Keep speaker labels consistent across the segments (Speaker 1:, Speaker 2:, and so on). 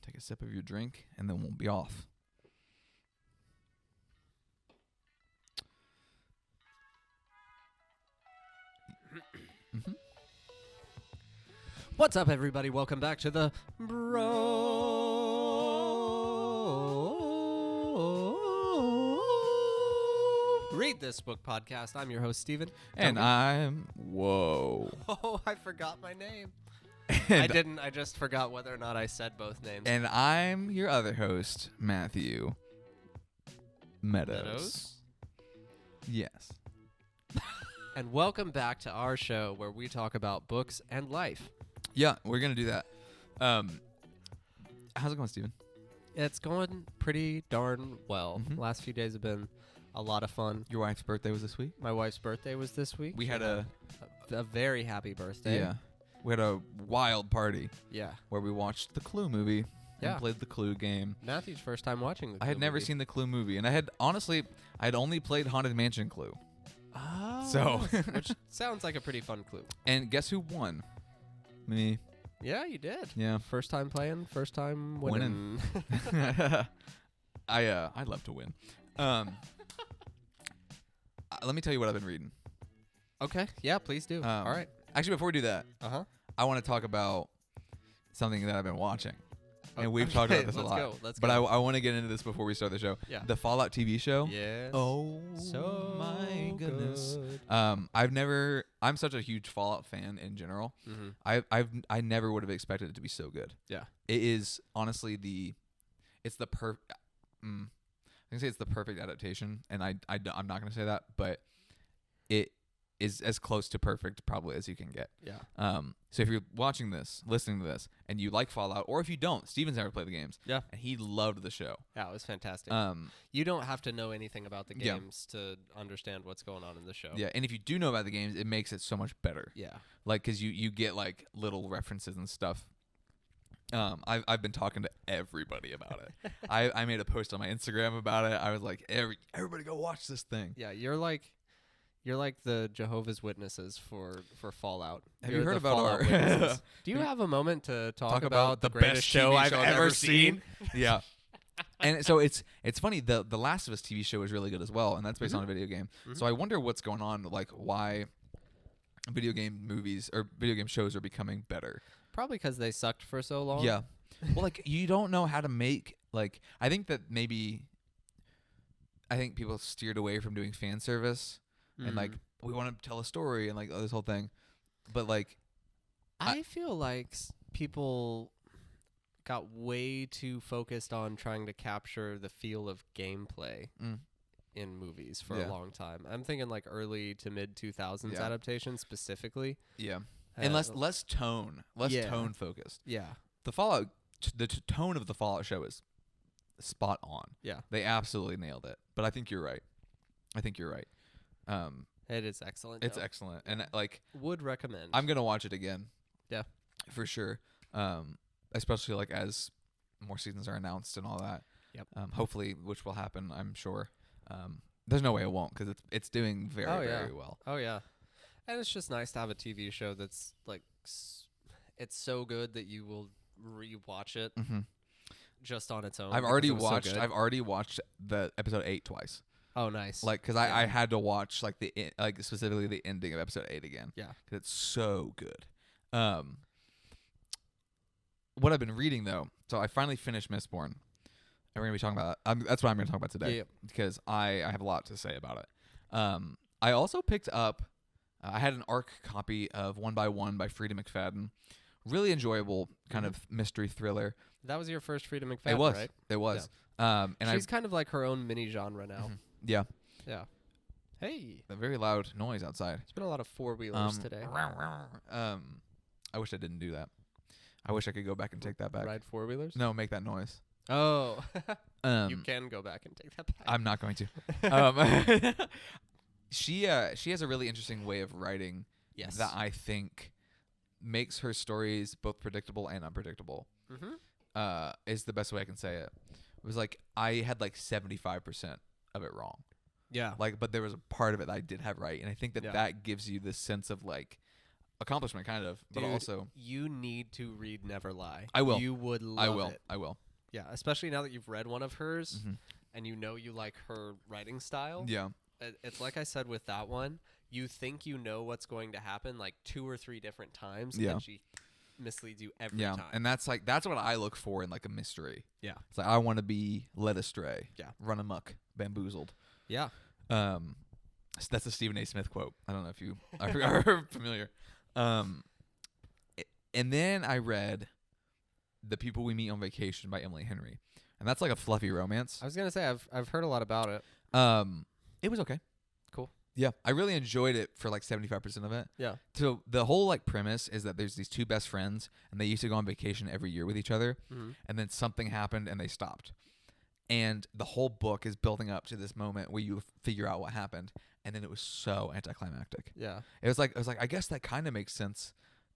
Speaker 1: take a sip of your drink, and then we'll be off. Mm-hmm.
Speaker 2: What's up, everybody? Welcome back to the Read This Book podcast. I'm your host, Steven.
Speaker 1: And I'm... Whoa.
Speaker 2: Oh, I forgot my name.
Speaker 1: And
Speaker 2: I just forgot whether or not I said both names.
Speaker 1: And I'm your other host, Matthew Meadows.
Speaker 2: Yes.
Speaker 1: Yes.
Speaker 2: And welcome back to our show where we talk about books and life.
Speaker 1: Yeah, we're going to do that. How's it going, Steven?
Speaker 2: It's going pretty darn well.
Speaker 1: Mhm.
Speaker 2: Last few days have been a lot of fun.
Speaker 1: Your wife's birthday was this week?
Speaker 2: My wife's birthday was this week.
Speaker 1: We had
Speaker 2: a very happy birthday.
Speaker 1: Yeah. We had a wild party
Speaker 2: Yeah.
Speaker 1: where we watched the Clue movie
Speaker 2: Yeah.
Speaker 1: and played the Clue game.
Speaker 2: Matthew's first time watching the
Speaker 1: I had
Speaker 2: Clue
Speaker 1: never
Speaker 2: movie.
Speaker 1: seen the Clue movie, and I had only played Haunted Mansion Clue.
Speaker 2: Oh.
Speaker 1: So-
Speaker 2: Which sounds like a pretty fun clue.
Speaker 1: And guess who won? Me.
Speaker 2: Yeah, you did.
Speaker 1: Yeah.
Speaker 2: First time playing, first time winning.
Speaker 1: I love to win. Let me tell you what I've been reading.
Speaker 2: Okay. Yeah, please do. All right.
Speaker 1: Actually, before we do that,
Speaker 2: Uh-huh.
Speaker 1: I want to talk about something that I've been watching. And we've
Speaker 2: Okay,
Speaker 1: talked about this a lot.
Speaker 2: Let's
Speaker 1: But
Speaker 2: go.
Speaker 1: I want to get into this before we start the show.
Speaker 2: Yeah.
Speaker 1: The Fallout TV show.
Speaker 2: Yes.
Speaker 1: Oh,
Speaker 2: So
Speaker 1: my goodness.
Speaker 2: good.
Speaker 1: I'm such a huge Fallout fan in general.
Speaker 2: Mm-hmm.
Speaker 1: I never would have expected it to be so good.
Speaker 2: Yeah.
Speaker 1: It is honestly it's the perfect adaptation, and I'm not going to say that, but it is as close to perfect probably as you can get.
Speaker 2: Yeah.
Speaker 1: So if you're watching this, listening to this, and you like Fallout, or if you don't, Steven's never played the games.
Speaker 2: Yeah.
Speaker 1: And he loved the show.
Speaker 2: Yeah, it was fantastic.
Speaker 1: You
Speaker 2: don't have to know anything about the
Speaker 1: Yeah.
Speaker 2: games to understand what's going on in the show.
Speaker 1: Yeah, and if you do know about the games, it makes it so much better.
Speaker 2: Yeah.
Speaker 1: Like, because you get, like, little references and stuff. I've been talking to everybody about it. I made a post on my Instagram about it. I was like, everybody go watch this thing.
Speaker 2: Yeah, you're like the Jehovah's Witnesses for Fallout.
Speaker 1: Have
Speaker 2: You're
Speaker 1: you heard
Speaker 2: the
Speaker 1: about
Speaker 2: Fallout
Speaker 1: our...
Speaker 2: Witnesses. Do you have a moment to talk about the greatest
Speaker 1: best
Speaker 2: show
Speaker 1: TV
Speaker 2: I've ever seen?
Speaker 1: Yeah. And so it's funny, the Last of Us TV show is really good as well, and that's based on a video game.
Speaker 2: Mhm.
Speaker 1: So I wonder what's going on, like why video game movies or video game shows are becoming better.
Speaker 2: Probably because they sucked for so long.
Speaker 1: Yeah. Well, like, you don't know how to make, like, I think people steered away from doing fan service and, like, we want to tell a story and, like, this whole thing. But, like,
Speaker 2: I feel like people got way too focused on trying to capture the feel of gameplay in movies for
Speaker 1: Yeah.
Speaker 2: a long time. I'm thinking like early to mid 2000s
Speaker 1: Yeah.
Speaker 2: adaptations specifically.
Speaker 1: yeah. And less tone focused.
Speaker 2: Yeah.
Speaker 1: The Fallout, the tone of the Fallout show is spot on.
Speaker 2: Yeah.
Speaker 1: They absolutely nailed it. But I think you're right.
Speaker 2: It is excellent.
Speaker 1: It's
Speaker 2: though.
Speaker 1: excellent. And, like,
Speaker 2: Would recommend.
Speaker 1: I'm going to watch it again.
Speaker 2: Yeah.
Speaker 1: For sure. Especially, like, as more seasons are announced and all that.
Speaker 2: Yep.
Speaker 1: Hopefully, which will happen, I'm sure. There's no way it won't, because it's doing very, very well.
Speaker 2: Oh yeah. And it's just nice to have a TV show that's like it's so good that you will rewatch it
Speaker 1: Mm-hmm.
Speaker 2: just on its own.
Speaker 1: I've
Speaker 2: because
Speaker 1: already
Speaker 2: it was so
Speaker 1: watched.
Speaker 2: good.
Speaker 1: I've already watched the episode 8 twice.
Speaker 2: Oh, nice.
Speaker 1: Like, because I had to watch like specifically the ending of episode 8 again.
Speaker 2: Yeah.
Speaker 1: Because it's so good. What I've been reading though, so I finally finished Mistborn. And we're gonna be talking about that. That's what I'm gonna talk about today.
Speaker 2: Yeah.
Speaker 1: Because I have a lot to say about it. I also picked up. I had an ARC copy of 1 by 1 by Frida McFadden. Really enjoyable kind of mystery thriller.
Speaker 2: That was your first Frida McFadden,
Speaker 1: It was.
Speaker 2: right?
Speaker 1: It was. And
Speaker 2: She's kind of like her own mini genre now.
Speaker 1: yeah.
Speaker 2: Yeah. Hey.
Speaker 1: A very loud noise outside.
Speaker 2: It's been a lot of four-wheelers today.
Speaker 1: I wish I didn't do that. I wish I could go back and take that back.
Speaker 2: Ride four-wheelers?
Speaker 1: No, make that noise.
Speaker 2: Oh. You
Speaker 1: Um,
Speaker 2: can go back and take that back.
Speaker 1: I'm not going to. She has a really interesting way of writing
Speaker 2: Yes.
Speaker 1: that I think makes her stories both predictable and unpredictable.
Speaker 2: Mm-hmm.
Speaker 1: Is the best way I can say it. It was like I had like 75% of it wrong.
Speaker 2: Yeah.
Speaker 1: Like, but there was a part of it that I did have right, and I think that
Speaker 2: Yeah.
Speaker 1: that gives you this sense of like, accomplishment, kind of. But
Speaker 2: Dude,
Speaker 1: also,
Speaker 2: you need to read Never Lie.
Speaker 1: I will.
Speaker 2: You would love it.
Speaker 1: I will.
Speaker 2: Yeah, especially now that you've read one of hers
Speaker 1: Mm-hmm.
Speaker 2: and you know you like her writing style.
Speaker 1: Yeah.
Speaker 2: It's like I said with that one. You think you know what's going to happen like 2 or 3 different times,
Speaker 1: Yeah.
Speaker 2: and she misleads you every
Speaker 1: Yeah,
Speaker 2: time.
Speaker 1: and that's what I look for in like a mystery.
Speaker 2: Yeah.
Speaker 1: It's like I want to be led astray.
Speaker 2: Yeah.
Speaker 1: Run amok, bamboozled.
Speaker 2: Yeah.
Speaker 1: So that's a Stephen A. Smith quote. I don't know if you are familiar. And then I read The People We Meet on Vacation by Emily Henry, and that's like a fluffy romance.
Speaker 2: I was gonna say I've heard a lot about it.
Speaker 1: It was okay.
Speaker 2: Cool.
Speaker 1: Yeah, I really enjoyed it for like 75% of it.
Speaker 2: Yeah.
Speaker 1: So the whole like premise is that there's these 2 best friends, and they used to go on vacation every year with each other, and then something happened and they stopped. And the whole book is building up to this moment where you figure out what happened, and then it was so anticlimactic.
Speaker 2: Yeah.
Speaker 1: It was like I guess that kind of makes sense,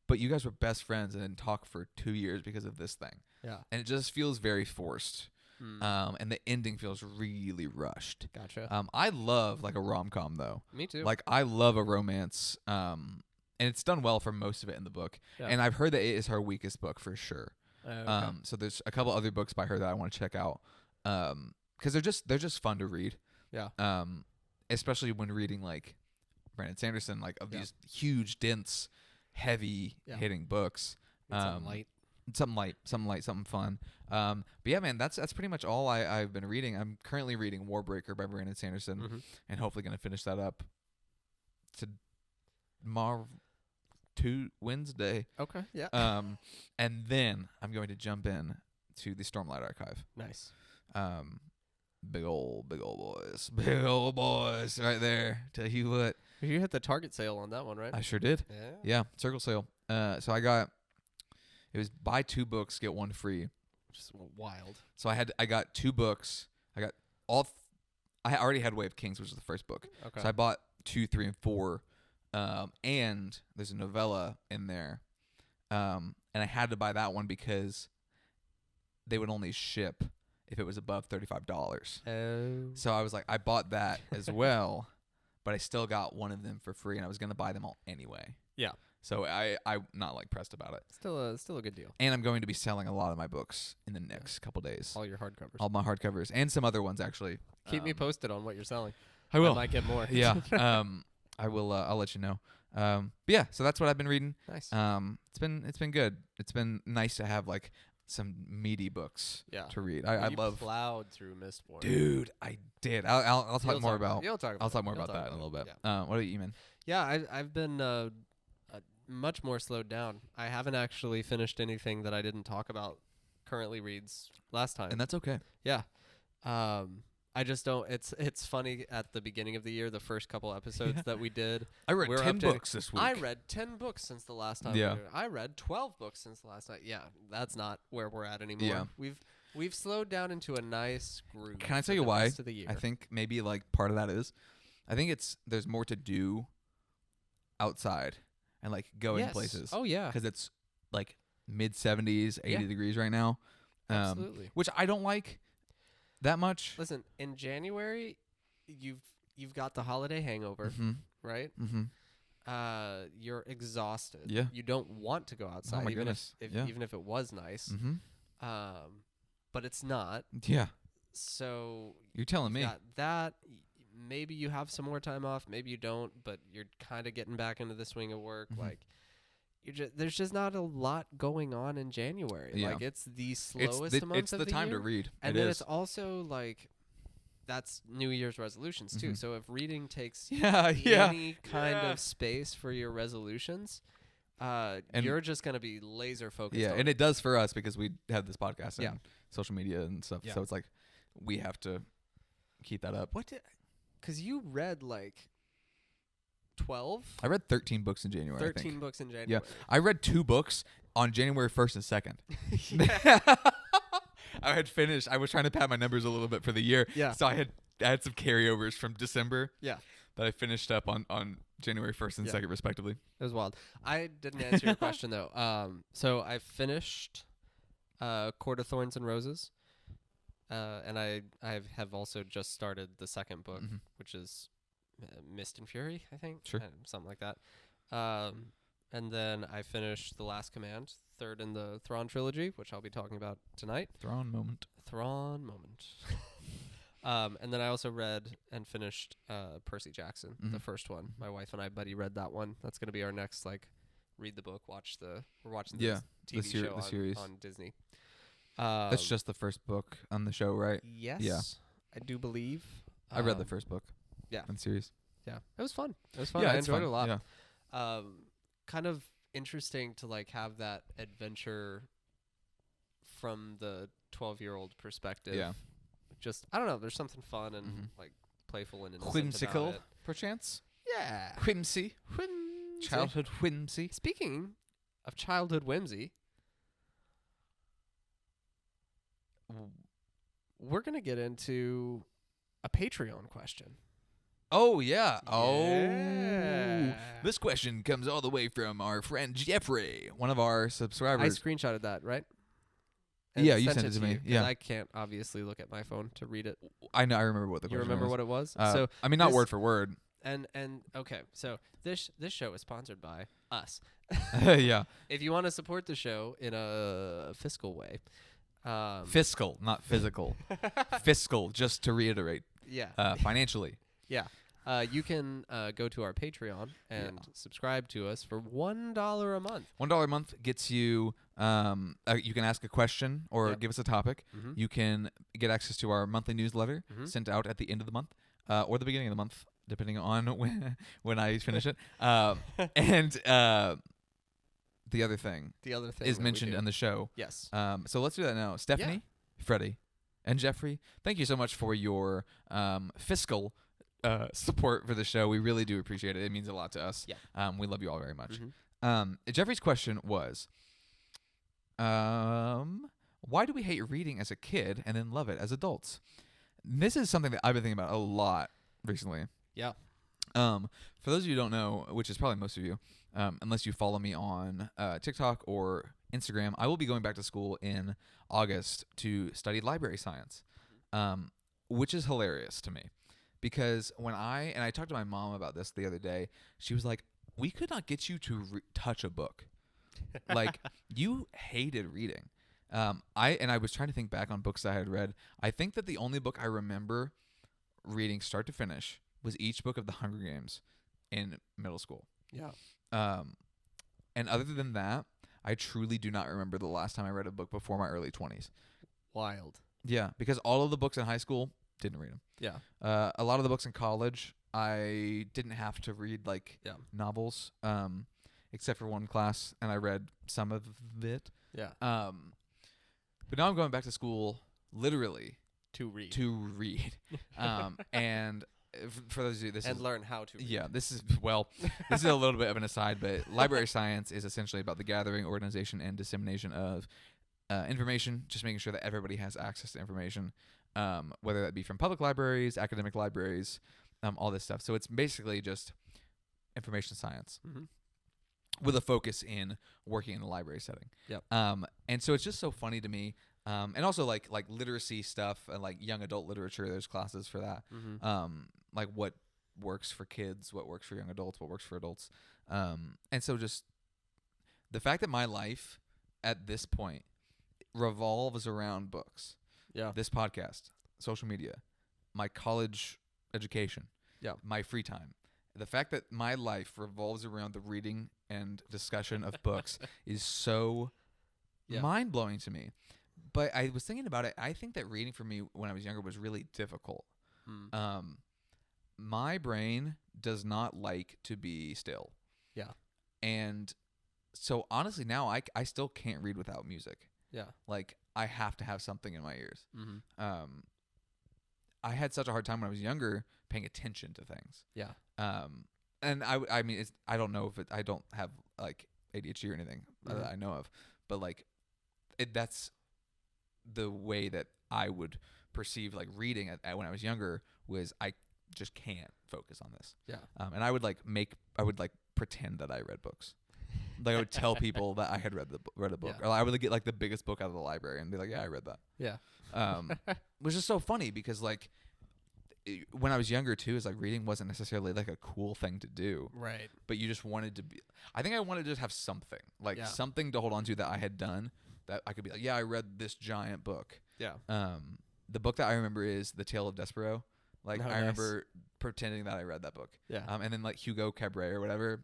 Speaker 1: but you guys were best friends and didn't talk for 2 years because of this thing.
Speaker 2: Yeah.
Speaker 1: And it just feels very forced. And the ending feels really rushed.
Speaker 2: Gotcha.
Speaker 1: I love like a rom-com though.
Speaker 2: Me too.
Speaker 1: Like I love a romance. And it's done well for most of it in the book.
Speaker 2: Yeah.
Speaker 1: And I've heard that it is her weakest book for sure.
Speaker 2: Okay.
Speaker 1: So there's a couple other books by her that I want to check out. Because they're just fun to read.
Speaker 2: Yeah.
Speaker 1: Especially when reading like Brandon Sanderson, like of
Speaker 2: Yeah.
Speaker 1: these huge, dense, heavy hitting books.
Speaker 2: Something light.
Speaker 1: Something fun. But yeah, man, that's pretty much all I've been reading. I'm currently reading Warbreaker by Brandon Sanderson, and hopefully gonna finish that up tomorrow, Wednesday.
Speaker 2: Okay. Yeah.
Speaker 1: And then I'm going to jump in to the Stormlight Archive.
Speaker 2: Nice.
Speaker 1: Big old boys, right there. Tell you what,
Speaker 2: You hit the Target sale on that one, right?
Speaker 1: I sure did.
Speaker 2: Yeah.
Speaker 1: Yeah, circle sale. So it was buy 2 books, get 1 free.
Speaker 2: Just wild.
Speaker 1: So I got 2 books. I got I already had Way of Kings, which was the first book.
Speaker 2: Okay.
Speaker 1: So I bought 2, 3, and 4. And there's a novella in there. And I had to buy that one because they would only ship if it was above $35.
Speaker 2: Oh.
Speaker 1: So I was like, I bought that as well, but I still got one of them for free, and I was going to buy them all anyway.
Speaker 2: Yeah.
Speaker 1: So I'm not like pressed about it.
Speaker 2: Still a good deal.
Speaker 1: And I'm going to be selling a lot of my books in the next couple days.
Speaker 2: All your hardcovers.
Speaker 1: All my hardcovers and some other ones actually.
Speaker 2: Keep me posted on what you're selling.
Speaker 1: I will.
Speaker 2: I might get more.
Speaker 1: Yeah. I will. I'll let you know. But yeah. So that's what I've been reading.
Speaker 2: Nice.
Speaker 1: It's been good. It's been nice to have like some meaty books to read. I love.
Speaker 2: Plowed through Mistborn.
Speaker 1: Dude, I did. I'll talk more about.
Speaker 2: You'll talk about.
Speaker 1: I'll talk more about that in a little bit. What about you, man?
Speaker 2: Yeah, I've been much more slowed down. I haven't actually finished anything that I didn't talk about currently reads last time.
Speaker 1: And that's okay.
Speaker 2: Yeah. I just don't. It's funny at the beginning of the year, the first couple episodes that we did.
Speaker 1: I read
Speaker 2: we're
Speaker 1: 10
Speaker 2: updating-
Speaker 1: books this week.
Speaker 2: I read 10 books since the last time.
Speaker 1: Yeah.
Speaker 2: I read 12 books since the last time. Yeah, that's not where we're at anymore.
Speaker 1: Yeah.
Speaker 2: We've slowed down into a nice groove.
Speaker 1: Can I
Speaker 2: for
Speaker 1: tell you
Speaker 2: the
Speaker 1: why?
Speaker 2: rest of the year.
Speaker 1: I think maybe like part of that is, I think there's more to do outside and like going
Speaker 2: Yes.
Speaker 1: places.
Speaker 2: Oh yeah.
Speaker 1: Because it's like mid 70s, 80
Speaker 2: Yeah.
Speaker 1: degrees right now.
Speaker 2: Absolutely.
Speaker 1: Which I don't like that much.
Speaker 2: Listen, in January, you've got the holiday hangover, right?
Speaker 1: Mm-hmm.
Speaker 2: You're exhausted.
Speaker 1: Yeah.
Speaker 2: You don't want to go outside,
Speaker 1: my
Speaker 2: even
Speaker 1: goodness.
Speaker 2: even if it was nice.
Speaker 1: Mm-hmm.
Speaker 2: But it's not.
Speaker 1: Yeah.
Speaker 2: So
Speaker 1: You're telling me.
Speaker 2: got that. Maybe you have some more time off. Maybe you don't. But you're kind of getting back into the swing of work. Like. There's just not a lot going on in January.
Speaker 1: Yeah.
Speaker 2: Like it's the slowest month
Speaker 1: It's
Speaker 2: of
Speaker 1: the
Speaker 2: the
Speaker 1: time
Speaker 2: year.
Speaker 1: to read.
Speaker 2: And
Speaker 1: it
Speaker 2: then
Speaker 1: is.
Speaker 2: it's also like that's New Year's resolutions too. So if reading takes any kind of space for your resolutions, you're just gonna be laser focused.
Speaker 1: Yeah,
Speaker 2: on
Speaker 1: and it does for us because we have this podcast and
Speaker 2: Yeah.
Speaker 1: social media and stuff.
Speaker 2: Yeah.
Speaker 1: So it's like we have to keep that up.
Speaker 2: Because you read like 12?
Speaker 1: I read 13 books in January.
Speaker 2: 13 books in January.
Speaker 1: Yeah, I read 2 books on January 1st and 2nd. I had finished. I was trying to pad my numbers a little bit for the year.
Speaker 2: Yeah.
Speaker 1: So I had some carryovers from December.
Speaker 2: Yeah.
Speaker 1: That I finished up on January 1st and 2nd respectively.
Speaker 2: It was wild. I didn't answer your question though. So I finished Court of Thorns and Roses. And I have also just started the second book, which is Mist and Fury, I think.
Speaker 1: Sure.
Speaker 2: Something like that. And then I finished The Last Command, third in the Thrawn trilogy, which I'll be talking about tonight.
Speaker 1: Thrawn moment.
Speaker 2: And then I also read and finished Percy Jackson, the first one. My wife and I buddy read that one. That's going to be our next, read the book, we're watching the TV show
Speaker 1: series
Speaker 2: on Disney.
Speaker 1: That's just the first book on the show, right?
Speaker 2: Yes.
Speaker 1: Yeah.
Speaker 2: I do believe.
Speaker 1: I read the first book.
Speaker 2: Yeah.
Speaker 1: In the series.
Speaker 2: Yeah. It was fun. Yeah, I enjoyed it a lot.
Speaker 1: Yeah.
Speaker 2: Kind of interesting to have that adventure from the 12-year-old perspective.
Speaker 1: Yeah.
Speaker 2: Just, I don't know, there's something fun and playful and innocent
Speaker 1: whimsical,
Speaker 2: about it.
Speaker 1: perchance.
Speaker 2: Yeah.
Speaker 1: Whimsy. Childhood whimsy.
Speaker 2: Speaking of childhood whimsy, we're going to get into a Patreon question.
Speaker 1: Oh, yeah.
Speaker 2: Yeah.
Speaker 1: Oh. This question comes all the way from our friend Jeffrey, one of our subscribers.
Speaker 2: I screenshotted that, right?
Speaker 1: Yeah, you sent it to me.
Speaker 2: Yeah. I can't obviously look at my phone to read it.
Speaker 1: I know. I remember what the question was.
Speaker 2: You remember what it was?
Speaker 1: So I mean, not word for word.
Speaker 2: And okay, so this show is sponsored by us.
Speaker 1: Yeah.
Speaker 2: If you want to support the show in a fiscal way.
Speaker 1: Fiscal, not physical. Fiscal, just to reiterate.
Speaker 2: Yeah.
Speaker 1: Financially.
Speaker 2: Yeah. You can go to our Patreon and subscribe to us for $1 a month.
Speaker 1: $1 a month gets you. You can ask a question or give us a topic.
Speaker 2: Mm-hmm.
Speaker 1: You can get access to our monthly newsletter sent out at the end of the month or the beginning of the month, depending on when I finish it. And the other thing is mentioned on the show.
Speaker 2: Yes.
Speaker 1: So let's do that now. Stephanie, Freddie, and Jeffrey, thank you so much for your fiscal support for the show. We really do appreciate it. It means a lot to us.
Speaker 2: Yeah.
Speaker 1: We love you all very much. Jeffrey's question was, why do we hate reading as a kid and then love it as adults? This is something that I've been thinking about a lot recently.
Speaker 2: Yeah.
Speaker 1: For those of you who don't know, which is probably most of you, unless you follow me on TikTok or Instagram, I will be going back to school in August to study library science, which is hilarious to me. Because when I talked to my mom about this the other day, she was like, we could not get you to touch a book. Like, you hated reading. I was trying to think back on books I had read. I think that the only book I remember reading start to finish was each book of the Hunger Games in middle school.
Speaker 2: Yeah.
Speaker 1: And other than that, I truly do not remember the last time I read a book before my early 20s.
Speaker 2: Wild.
Speaker 1: Yeah, because all of the books in high school, didn't read them.
Speaker 2: Yeah.
Speaker 1: A lot of the books in college, I didn't have to read novels, except for one class, and I read some of it.
Speaker 2: Yeah.
Speaker 1: But now I'm going back to school literally
Speaker 2: to read.
Speaker 1: And for those of you, this
Speaker 2: and
Speaker 1: is
Speaker 2: learn how to read.
Speaker 1: Yeah, this is a little bit of an aside, but library science is essentially about the gathering, organization, and dissemination of information, just making sure that everybody has access to information, whether that be from public libraries, academic libraries, all this stuff. So it's basically just information science with a focus in working in the library setting.
Speaker 2: Yep.
Speaker 1: And so it's just so funny to me. And also like literacy stuff and like young adult literature, there's classes for that. Like what works for kids, what works for young adults, what works for adults. And so just the fact that my life at this point revolves around books.
Speaker 2: Yeah.
Speaker 1: This podcast, social media, my college education, my free time. The fact that my life revolves around the reading and discussion of books is so mind-blowing to me. But I was thinking about it. I think that reading for me when I was younger was really difficult. My brain does not like to be still. Yeah. And so honestly now I still can't read without music. Yeah. Like I have to have something in my ears. I had such a hard time when I was younger paying attention to things. Yeah. And I mean I don't know if I don't have like ADHD or anything that I know of, but like that's the way that I would perceive like reading at when I was younger was I just can't focus on this. Yeah. And I would pretend that I read books. Like I would tell people that I had read a book, or I would get like the biggest book out of the library and be like, "Yeah, I read that." Yeah. Which is so funny because like when I was younger too, is like reading wasn't necessarily like a cool thing to do.
Speaker 2: Right.
Speaker 1: But you just wanted to be. I think I wanted to just have something, like
Speaker 2: Yeah.
Speaker 1: something to hold on to that I had done that I could be like, yeah, I read this giant book.
Speaker 2: Yeah.
Speaker 1: The book that I remember is The Tale of Despero. Like
Speaker 2: Oh,
Speaker 1: I
Speaker 2: nice.
Speaker 1: remember pretending that I read that book.
Speaker 2: Yeah.
Speaker 1: And then like Hugo Cabret or whatever,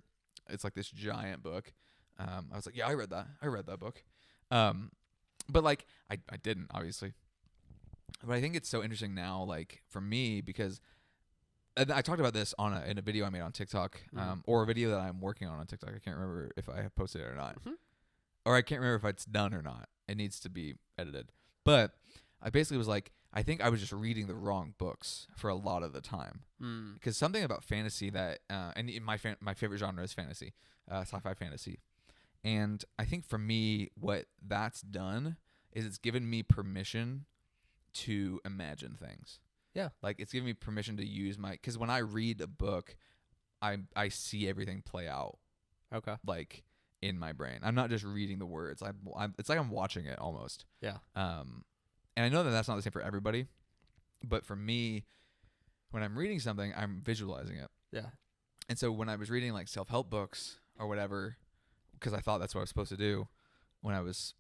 Speaker 1: it's like this giant book. I was like, yeah, I read that book. But like I didn't, obviously. But I think it's so interesting now, like for me, because I talked about this in a video I made on TikTok, or a video that I'm working on TikTok. I can't remember if I have posted it or not, or I can't remember if it's done or not. It needs to be edited. But I basically was like, I think I was just reading the wrong books for a lot of the time, because something about fantasy that, and my favorite genre is fantasy, sci-fi fantasy, and I think for me, what that's done is it's given me permission to imagine things.
Speaker 2: Yeah.
Speaker 1: Like it's giving me permission to use because when I read a book, I see everything play out.
Speaker 2: Okay.
Speaker 1: Like in my brain. I'm not just reading the words. It's like I'm watching it almost.
Speaker 2: Yeah.
Speaker 1: And I know that that's not the same for everybody, but for me, when I'm reading something, I'm visualizing it.
Speaker 2: Yeah.
Speaker 1: And so when I was reading like self-help books or whatever, because I thought that's what I was supposed to do when I was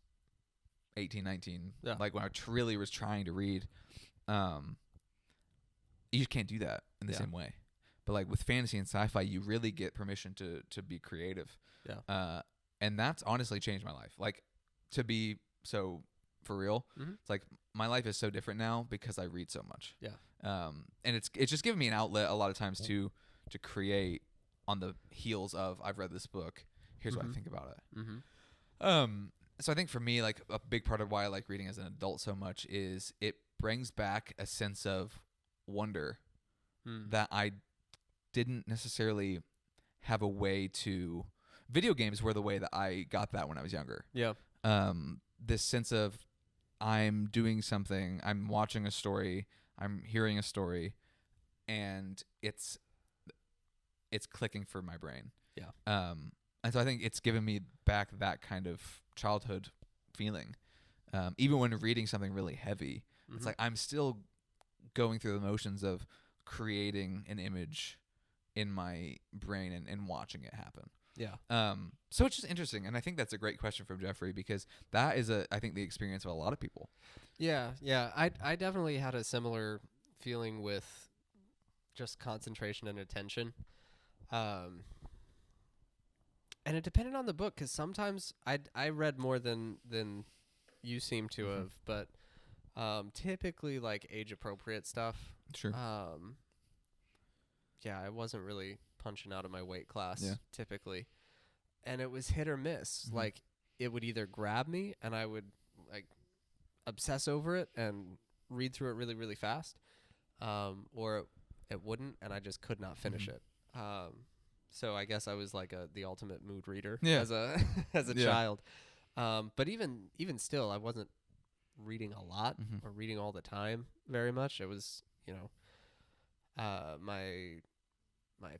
Speaker 1: 18, 19, like when I really was trying to read, you just can't do that in the same way. But like with fantasy and sci-fi, you really get permission to be creative.
Speaker 2: Yeah.
Speaker 1: And that's honestly changed my life. Like to be so for real, it's like my life is so different now because I read so much.
Speaker 2: Yeah.
Speaker 1: And it's just given me an outlet a lot of times to create on the heels of I've read this book. Here's what I think about it. So I think for me, like a big part of why I like reading as an adult so much is it brings back a sense of wonder that I didn't necessarily have a way to. Video games were the way that I got that when I was younger.
Speaker 2: Yeah.
Speaker 1: This sense of I'm doing something, I'm watching a story, I'm hearing a story, and it's clicking for my brain.
Speaker 2: Yeah.
Speaker 1: And so I think it's given me back that kind of childhood feeling. Even when reading something really heavy, it's like I'm still going through the motions of creating an image in my brain and watching it happen.
Speaker 2: Yeah.
Speaker 1: So it's just interesting, and I think that's a great question from Jeffrey because that is I think the experience of a lot of people.
Speaker 2: Yeah. I definitely had a similar feeling with just concentration and attention. And it depended on the book because sometimes I read more than you seem to have, but typically like age appropriate stuff.
Speaker 1: Sure.
Speaker 2: Yeah, I wasn't really punching out of my weight class typically, and it was hit or miss. Like it would either grab me and I would like obsess over it and read through it really really fast, or it wouldn't and I just could not finish it. So I guess I was like the ultimate mood reader as a child. But even still, I wasn't reading a lot or reading all the time very much. It was, my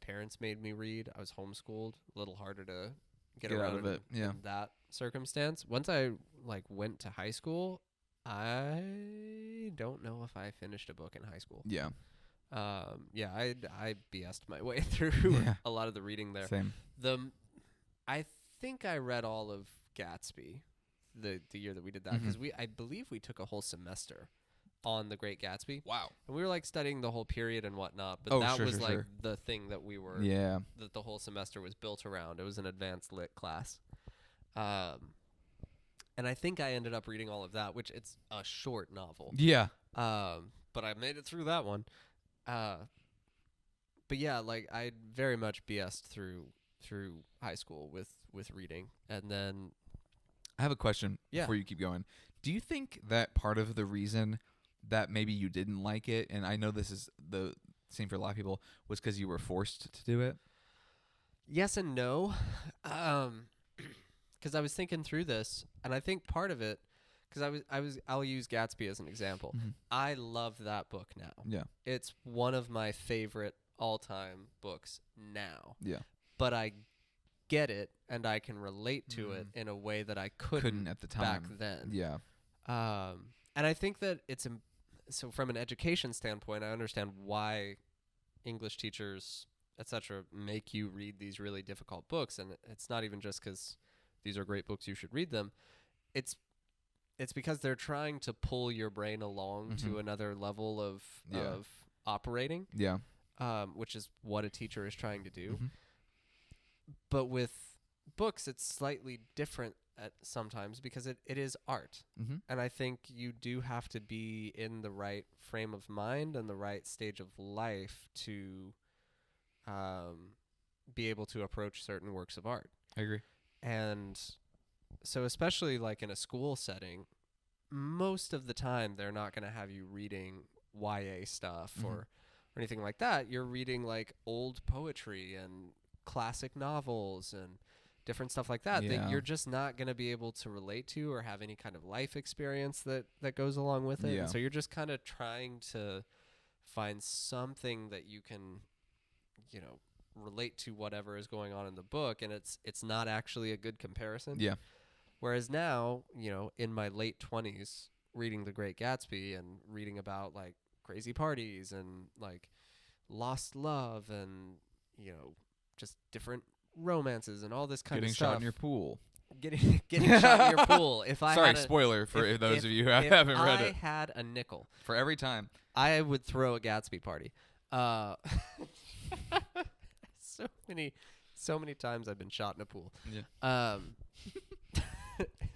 Speaker 2: parents made me read. I was homeschooled, a little harder to get around
Speaker 1: out of it.
Speaker 2: in that circumstance. Once I like went to high school, I don't know if I finished a book in high school.
Speaker 1: Yeah.
Speaker 2: I BS'd my way through a lot of the reading there.
Speaker 1: Same.
Speaker 2: I think I read all of Gatsby the year that we did that because I believe we took a whole semester on The Great Gatsby.
Speaker 1: Wow.
Speaker 2: And we were like studying the whole period and whatnot, but that was the thing that we were that the whole semester was built around. It was an advanced lit class. And I think I ended up reading all of that, which it's a short novel.
Speaker 1: Yeah.
Speaker 2: But I made it through that one. But yeah, like I very much BS'd through high school with reading. And then
Speaker 1: I have a question before you keep going. Do you think that part of the reason that maybe you didn't like it, and I know this is the same for a lot of people, was because you were forced to do it?
Speaker 2: Yes and no. Because I was thinking through this, and I think part of it, because I'll use Gatsby as an example. I love that book now.
Speaker 1: Yeah.
Speaker 2: It's one of my favorite all-time books now.
Speaker 1: Yeah.
Speaker 2: But I get it, and I can relate to it in a way that I couldn't
Speaker 1: at the time
Speaker 2: back then.
Speaker 1: Yeah.
Speaker 2: And I think that so from an education standpoint, I understand why English teachers, etc., make you read these really difficult books, and it's not even just because these are great books, you should read them. It's because they're trying to pull your brain along to another level of operating.
Speaker 1: Yeah.
Speaker 2: Which is what a teacher is trying to do. But with books, it's slightly different sometimes because it is art. And I think you do have to be in the right frame of mind and the right stage of life to be able to approach certain works of art.
Speaker 1: I agree.
Speaker 2: And so especially like in a school setting, most of the time they're not going to have you reading YA stuff or anything like that. You're reading like old poetry and classic novels and different stuff like that that you're just not going to be able to relate to or have any kind of life experience that goes along with it. And so you're just kind of trying to find something that you can, relate to whatever is going on in the book, and it's not actually a good comparison.
Speaker 1: Yeah.
Speaker 2: Whereas now, in my late 20s, reading The Great Gatsby and reading about like crazy parties and like lost love and just different romances and all this kind of stuff.
Speaker 1: Getting shot in your pool.
Speaker 2: Getting shot in your pool. If I
Speaker 1: Sorry, spoiler for those of you who haven't read it.
Speaker 2: If I had a nickel
Speaker 1: for every time,
Speaker 2: I would throw a Gatsby party. So many times I've been shot in a pool.
Speaker 1: Yeah.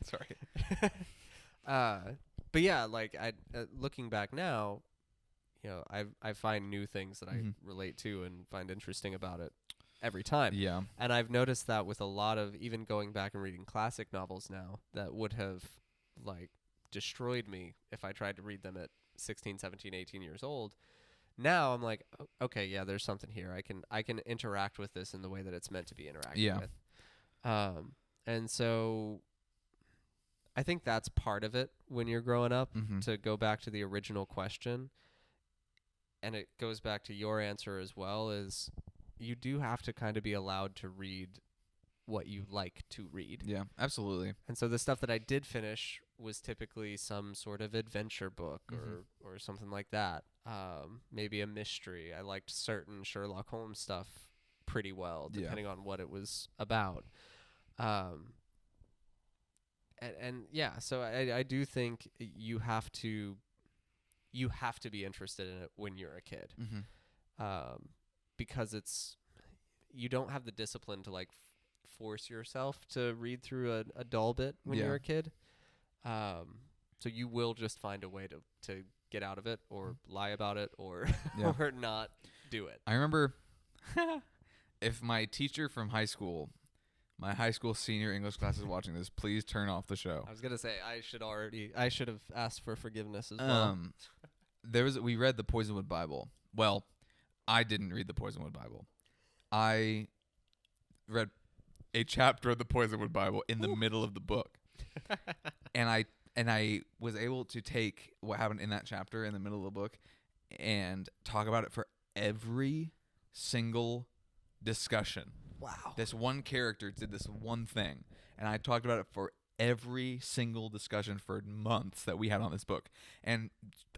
Speaker 1: Sorry.
Speaker 2: But yeah, like looking back now, I find new things that I relate to and find interesting about it every time.
Speaker 1: Yeah.
Speaker 2: And I've noticed that with a lot of even going back and reading classic novels now that would have like destroyed me if I tried to read them at 16, 17, 18 years old. Now I'm like, okay, yeah, there's something here. I can interact with this in the way that it's meant to be interacted with. And so I think that's part of it when you're growing up, to go back to the original question. And it goes back to your answer as well, is you do have to kind of be allowed to read what you like to read.
Speaker 1: Yeah, absolutely.
Speaker 2: And so the stuff that I did finish was typically some sort of adventure book or something like that. Maybe a mystery. I liked certain Sherlock Holmes stuff pretty well, depending on what it was about. And yeah, so I do think you have to be interested in it when you're a kid. Because you don't have the discipline to like force yourself to read through a dull bit when you're a kid. So you will just find a way to get out of it or lie about it or or not do it.
Speaker 1: I remember if my teacher from high school, my high school senior English class is watching this, please turn off the show.
Speaker 2: I was going to say I should have asked for forgiveness as well.
Speaker 1: We read the Poisonwood Bible. Well, I didn't read the Poisonwood Bible. I read a chapter of the Poisonwood Bible in the middle of the book. And I was able to take what happened in that chapter in the middle of the book and talk about it for every single discussion.
Speaker 2: Wow.
Speaker 1: This one character did this one thing, and I talked about it for every single discussion for months that we had on this book. And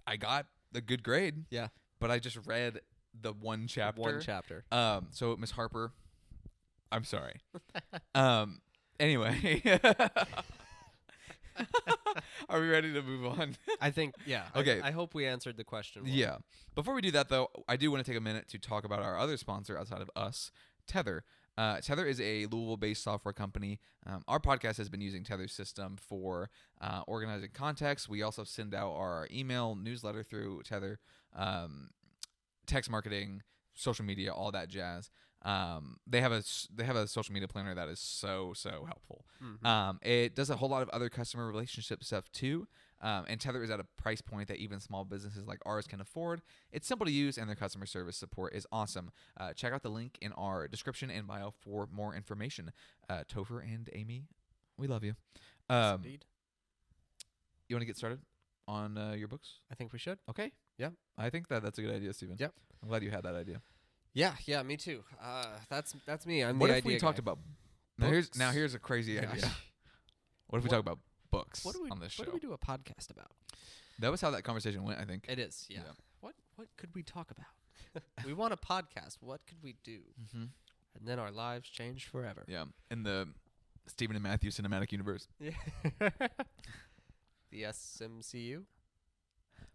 Speaker 1: I got a good grade.
Speaker 2: Yeah.
Speaker 1: But I just read the one chapter. So Miss Harper, I'm sorry. Anyway. Are we ready to move on?
Speaker 2: I think, yeah.
Speaker 1: Okay.
Speaker 2: I hope we answered the question well.
Speaker 1: Yeah. Before we do that, though, I do want to take a minute to talk about our other sponsor outside of us, Tether. Tether is a Louisville-based software company. Our podcast has been using Tether's system for organizing context. We also send out our email newsletter through Tether, text marketing, social media, all that jazz. They have a social media planner that is so helpful. It does a whole lot of other customer relationship stuff too. And Tether is at a price point that even small businesses like ours can afford. It's simple to use, and their customer service support is awesome. Check out the link in our description and bio for more information. Topher and Amy, we love you.
Speaker 2: Yes, indeed.
Speaker 1: You want to get started on your books?
Speaker 2: I think we should.
Speaker 1: Okay.
Speaker 2: Yeah.
Speaker 1: I think that's a good idea, Steven.
Speaker 2: Yep.
Speaker 1: I'm glad you had that idea.
Speaker 2: Yeah, me too. That's me. I'm
Speaker 1: what
Speaker 2: the
Speaker 1: if
Speaker 2: idea
Speaker 1: we talked about here's a crazy idea. What if we talk about books on this show?
Speaker 2: What do we do a podcast about?
Speaker 1: That was how that conversation went, I think.
Speaker 2: It is, yeah. What could we talk about? We want a podcast. What could we do?
Speaker 1: Mm-hmm.
Speaker 2: And then our lives changed forever.
Speaker 1: Yeah, in the Stephen and Matthew cinematic universe.
Speaker 2: Yeah. The SMCU.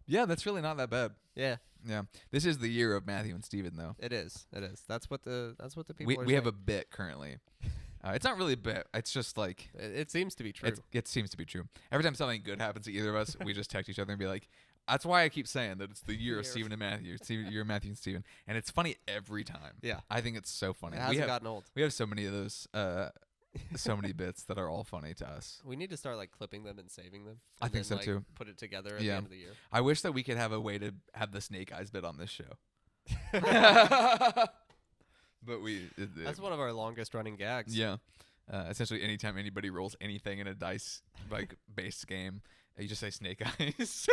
Speaker 1: Yeah, that's really not that bad.
Speaker 2: Yeah.
Speaker 1: Yeah, this is the year of Matthew and Stephen, though.
Speaker 2: It is. That's what the people are
Speaker 1: we have
Speaker 2: saying.
Speaker 1: a bit currently. It's not really a bit. It's just like
Speaker 2: It seems to be true.
Speaker 1: It seems to be true. Every time something good happens to either of us, we just text each other and be like, "That's why I keep saying that it's the year of Stephen and Matthew. It's the year of Matthew and Stephen," and it's funny every time.
Speaker 2: Yeah,
Speaker 1: I think it's so funny.
Speaker 2: It hasn't gotten old.
Speaker 1: We have so many of those. So many bits that are all funny to us.
Speaker 2: We need to start like clipping them and saving them.
Speaker 1: I think so too.
Speaker 2: Put it together at the end of the year.
Speaker 1: I wish that we could have a way to have the Snake Eyes bit on this show. But
Speaker 2: that's one of our longest running gags.
Speaker 1: Yeah. Essentially, anytime anybody rolls anything in a dice based game, you just say Snake Eyes.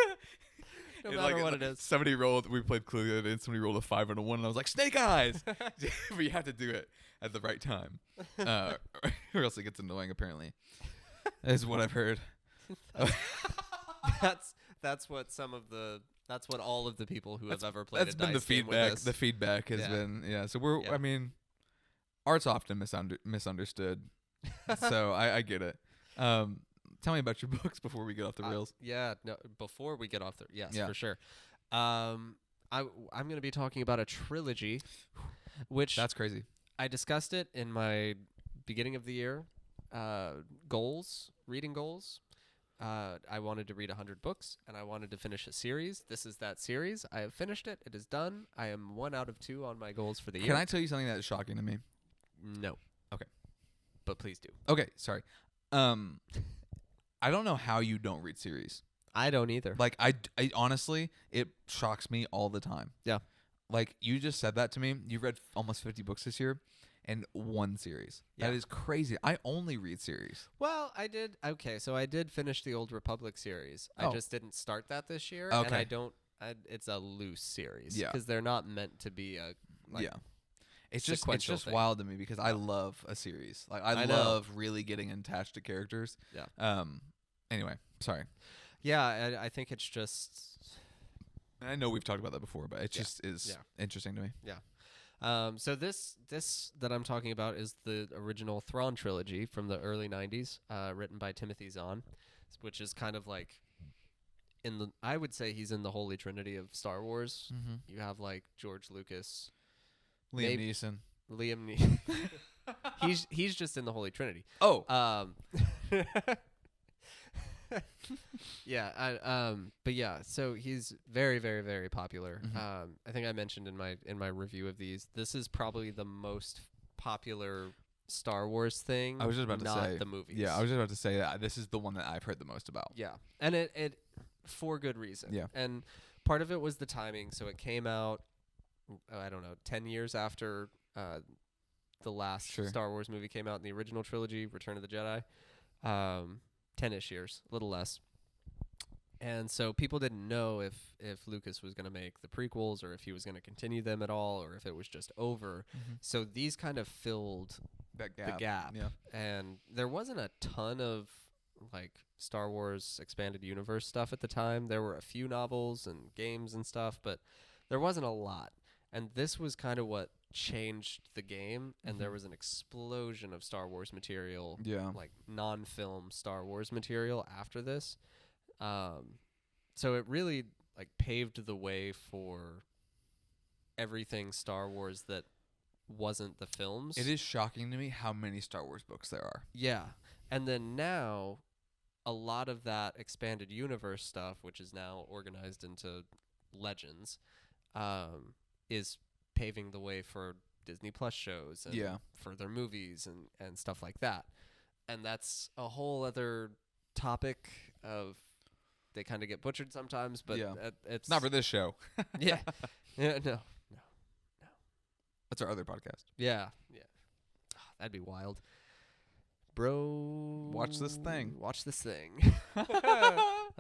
Speaker 2: No matter what it is.
Speaker 1: Somebody rolled. We played Clue the other day, and somebody rolled a 5 and a 1, and I was like, Snake Eyes. But you have to do it at the right time, or else it gets annoying. Apparently, is what I've heard.
Speaker 2: That's what all of the people who have ever played.
Speaker 1: That's been the feedback. The feedback has been So we're. Yeah. I mean, art's often misunderstood. So I get it. Tell me about your books before we get off the rails.
Speaker 2: Before we get off the for sure. I'm going to be talking about a trilogy, which
Speaker 1: that's crazy.
Speaker 2: I discussed it in my beginning of the year reading goals. I wanted to read 100 books, and I wanted to finish a series. This is that series. I have finished it. It is done. I am 1 out of 2 on my goals for the year.
Speaker 1: Can I tell you something that is shocking to me?
Speaker 2: No.
Speaker 1: Okay.
Speaker 2: But please do.
Speaker 1: Okay, sorry. I don't know how you don't read series.
Speaker 2: I don't either.
Speaker 1: Like, I honestly, it shocks me all the time.
Speaker 2: Yeah.
Speaker 1: Like, you just said that to me. You read almost 50 books this year and 1 series. Yeah. That is crazy. I only read series.
Speaker 2: Well, I did. Okay, so I did finish the Old Republic series. I just didn't start that this year.
Speaker 1: Okay.
Speaker 2: And I don't. It's a loose series.
Speaker 1: Yeah.
Speaker 2: Because they're not meant to be a.
Speaker 1: It's just wild to me because I love a series. Like I love really getting attached to characters.
Speaker 2: Yeah.
Speaker 1: Anyway, sorry.
Speaker 2: Yeah, I think it's just.
Speaker 1: I know we've talked about that before, but it just is interesting to me.
Speaker 2: Yeah. So this that I'm talking about is the original Thrawn trilogy from the early '90s, written by Timothy Zahn, which is kind of like I would say he's in the holy trinity of Star Wars.
Speaker 1: Mm-hmm.
Speaker 2: You have like George Lucas.
Speaker 1: Liam
Speaker 2: Neeson. He's just in the Holy Trinity.
Speaker 1: Oh.
Speaker 2: Yeah. But yeah. So he's very, very, very popular.
Speaker 1: Mm-hmm.
Speaker 2: I think I mentioned in my review of these. This is probably the most popular Star Wars thing.
Speaker 1: I was just about to say
Speaker 2: the movies.
Speaker 1: Yeah, I was just about to say that this is the one that I've heard the most about.
Speaker 2: Yeah, and it for good reason.
Speaker 1: Yeah,
Speaker 2: and part of it was the timing. So it came out. I don't know, 10 years after the last Star Wars movie came out in the original trilogy, Return of the Jedi. 10-ish years, a little less. And so people didn't know if Lucas was going to make the prequels or if he was going to continue them at all or if it was just over. Mm-hmm. So these kind of filled the gap.
Speaker 1: Yeah.
Speaker 2: And there wasn't a ton of like Star Wars expanded universe stuff at the time. There were a few novels and games and stuff, but there wasn't a lot. And this was kind of what changed the game, and there was an explosion of Star Wars material, like non-film Star Wars material after this. So it really like paved the way for everything Star Wars that wasn't the films.
Speaker 1: It is shocking to me how many Star Wars books there are.
Speaker 2: Yeah. And then now a lot of that expanded universe stuff, which is now organized into legends, is paving the way for Disney Plus shows and further movies and stuff like that. And that's a whole other topic of they kind of get butchered sometimes, but it's
Speaker 1: not for this show.
Speaker 2: Yeah. No.
Speaker 1: That's our other podcast.
Speaker 2: Yeah. Oh, that'd be wild. Bro,
Speaker 1: watch this thing.
Speaker 2: That's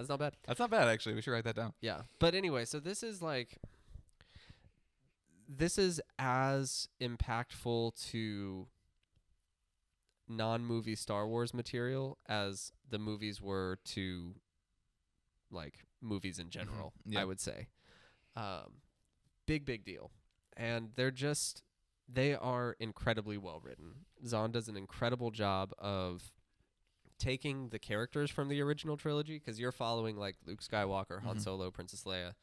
Speaker 2: not bad.
Speaker 1: That's not bad, actually. We should write that down.
Speaker 2: Yeah. But anyway, so this is as impactful to non-movie Star Wars material as the movies were to like movies in general.
Speaker 1: Yeah.
Speaker 2: I would say, big deal, and they are incredibly well written. Zahn does an incredible job of taking the characters from the original trilogy, because you're following like Luke Skywalker, Han Solo, Princess Leia,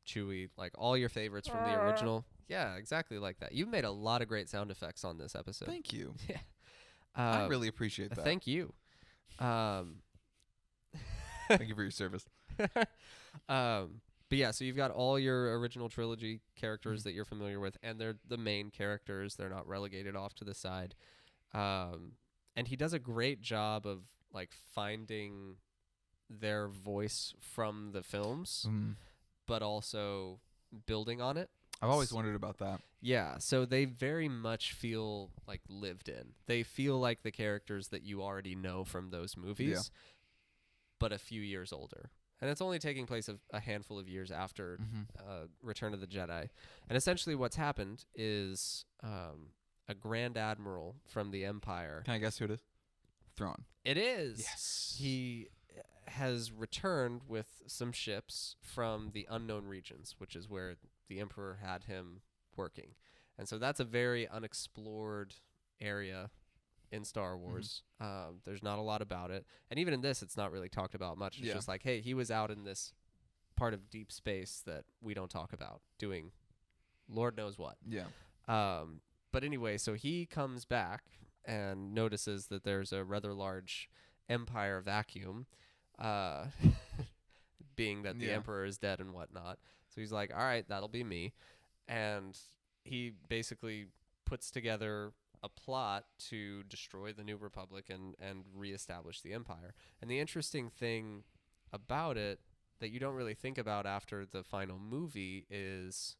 Speaker 2: Chewie, like all your favorites from the original. Yeah, exactly like that. You've made a lot of great sound effects on this episode.
Speaker 1: Thank you.
Speaker 2: Yeah.
Speaker 1: I really appreciate that.
Speaker 2: Thank you.
Speaker 1: Thank you for your service.
Speaker 2: But yeah, so you've got all your original trilogy characters that you're familiar with, and they're the main characters. They're not relegated off to the side. And he does a great job of like finding their voice from the films, but also building on it.
Speaker 1: I've always wondered about that.
Speaker 2: Yeah, so they very much feel like lived in. They feel like the characters that you already know from those movies, but a few years older. And it's only taking place a handful of years after Return of the Jedi. And essentially what's happened is a Grand Admiral from the Empire.
Speaker 1: Can I guess who it is? Thrawn.
Speaker 2: It is.
Speaker 1: Yes.
Speaker 2: He has returned with some ships from the unknown regions, which is where the Emperor had him working. And so that's a very unexplored area in Star Wars. There's not a lot about it. And even in this, it's not really talked about much. It's just like, hey, he was out in this part of deep space that we don't talk about, doing Lord knows what.
Speaker 1: Yeah.
Speaker 2: But anyway, so he comes back and notices that there's a rather large Empire vacuum, being that the Emperor is dead and whatnot. So he's like, all right, that'll be me. And he basically puts together a plot to destroy the New Republic and reestablish the Empire. And the interesting thing about it that you don't really think about after the final movie is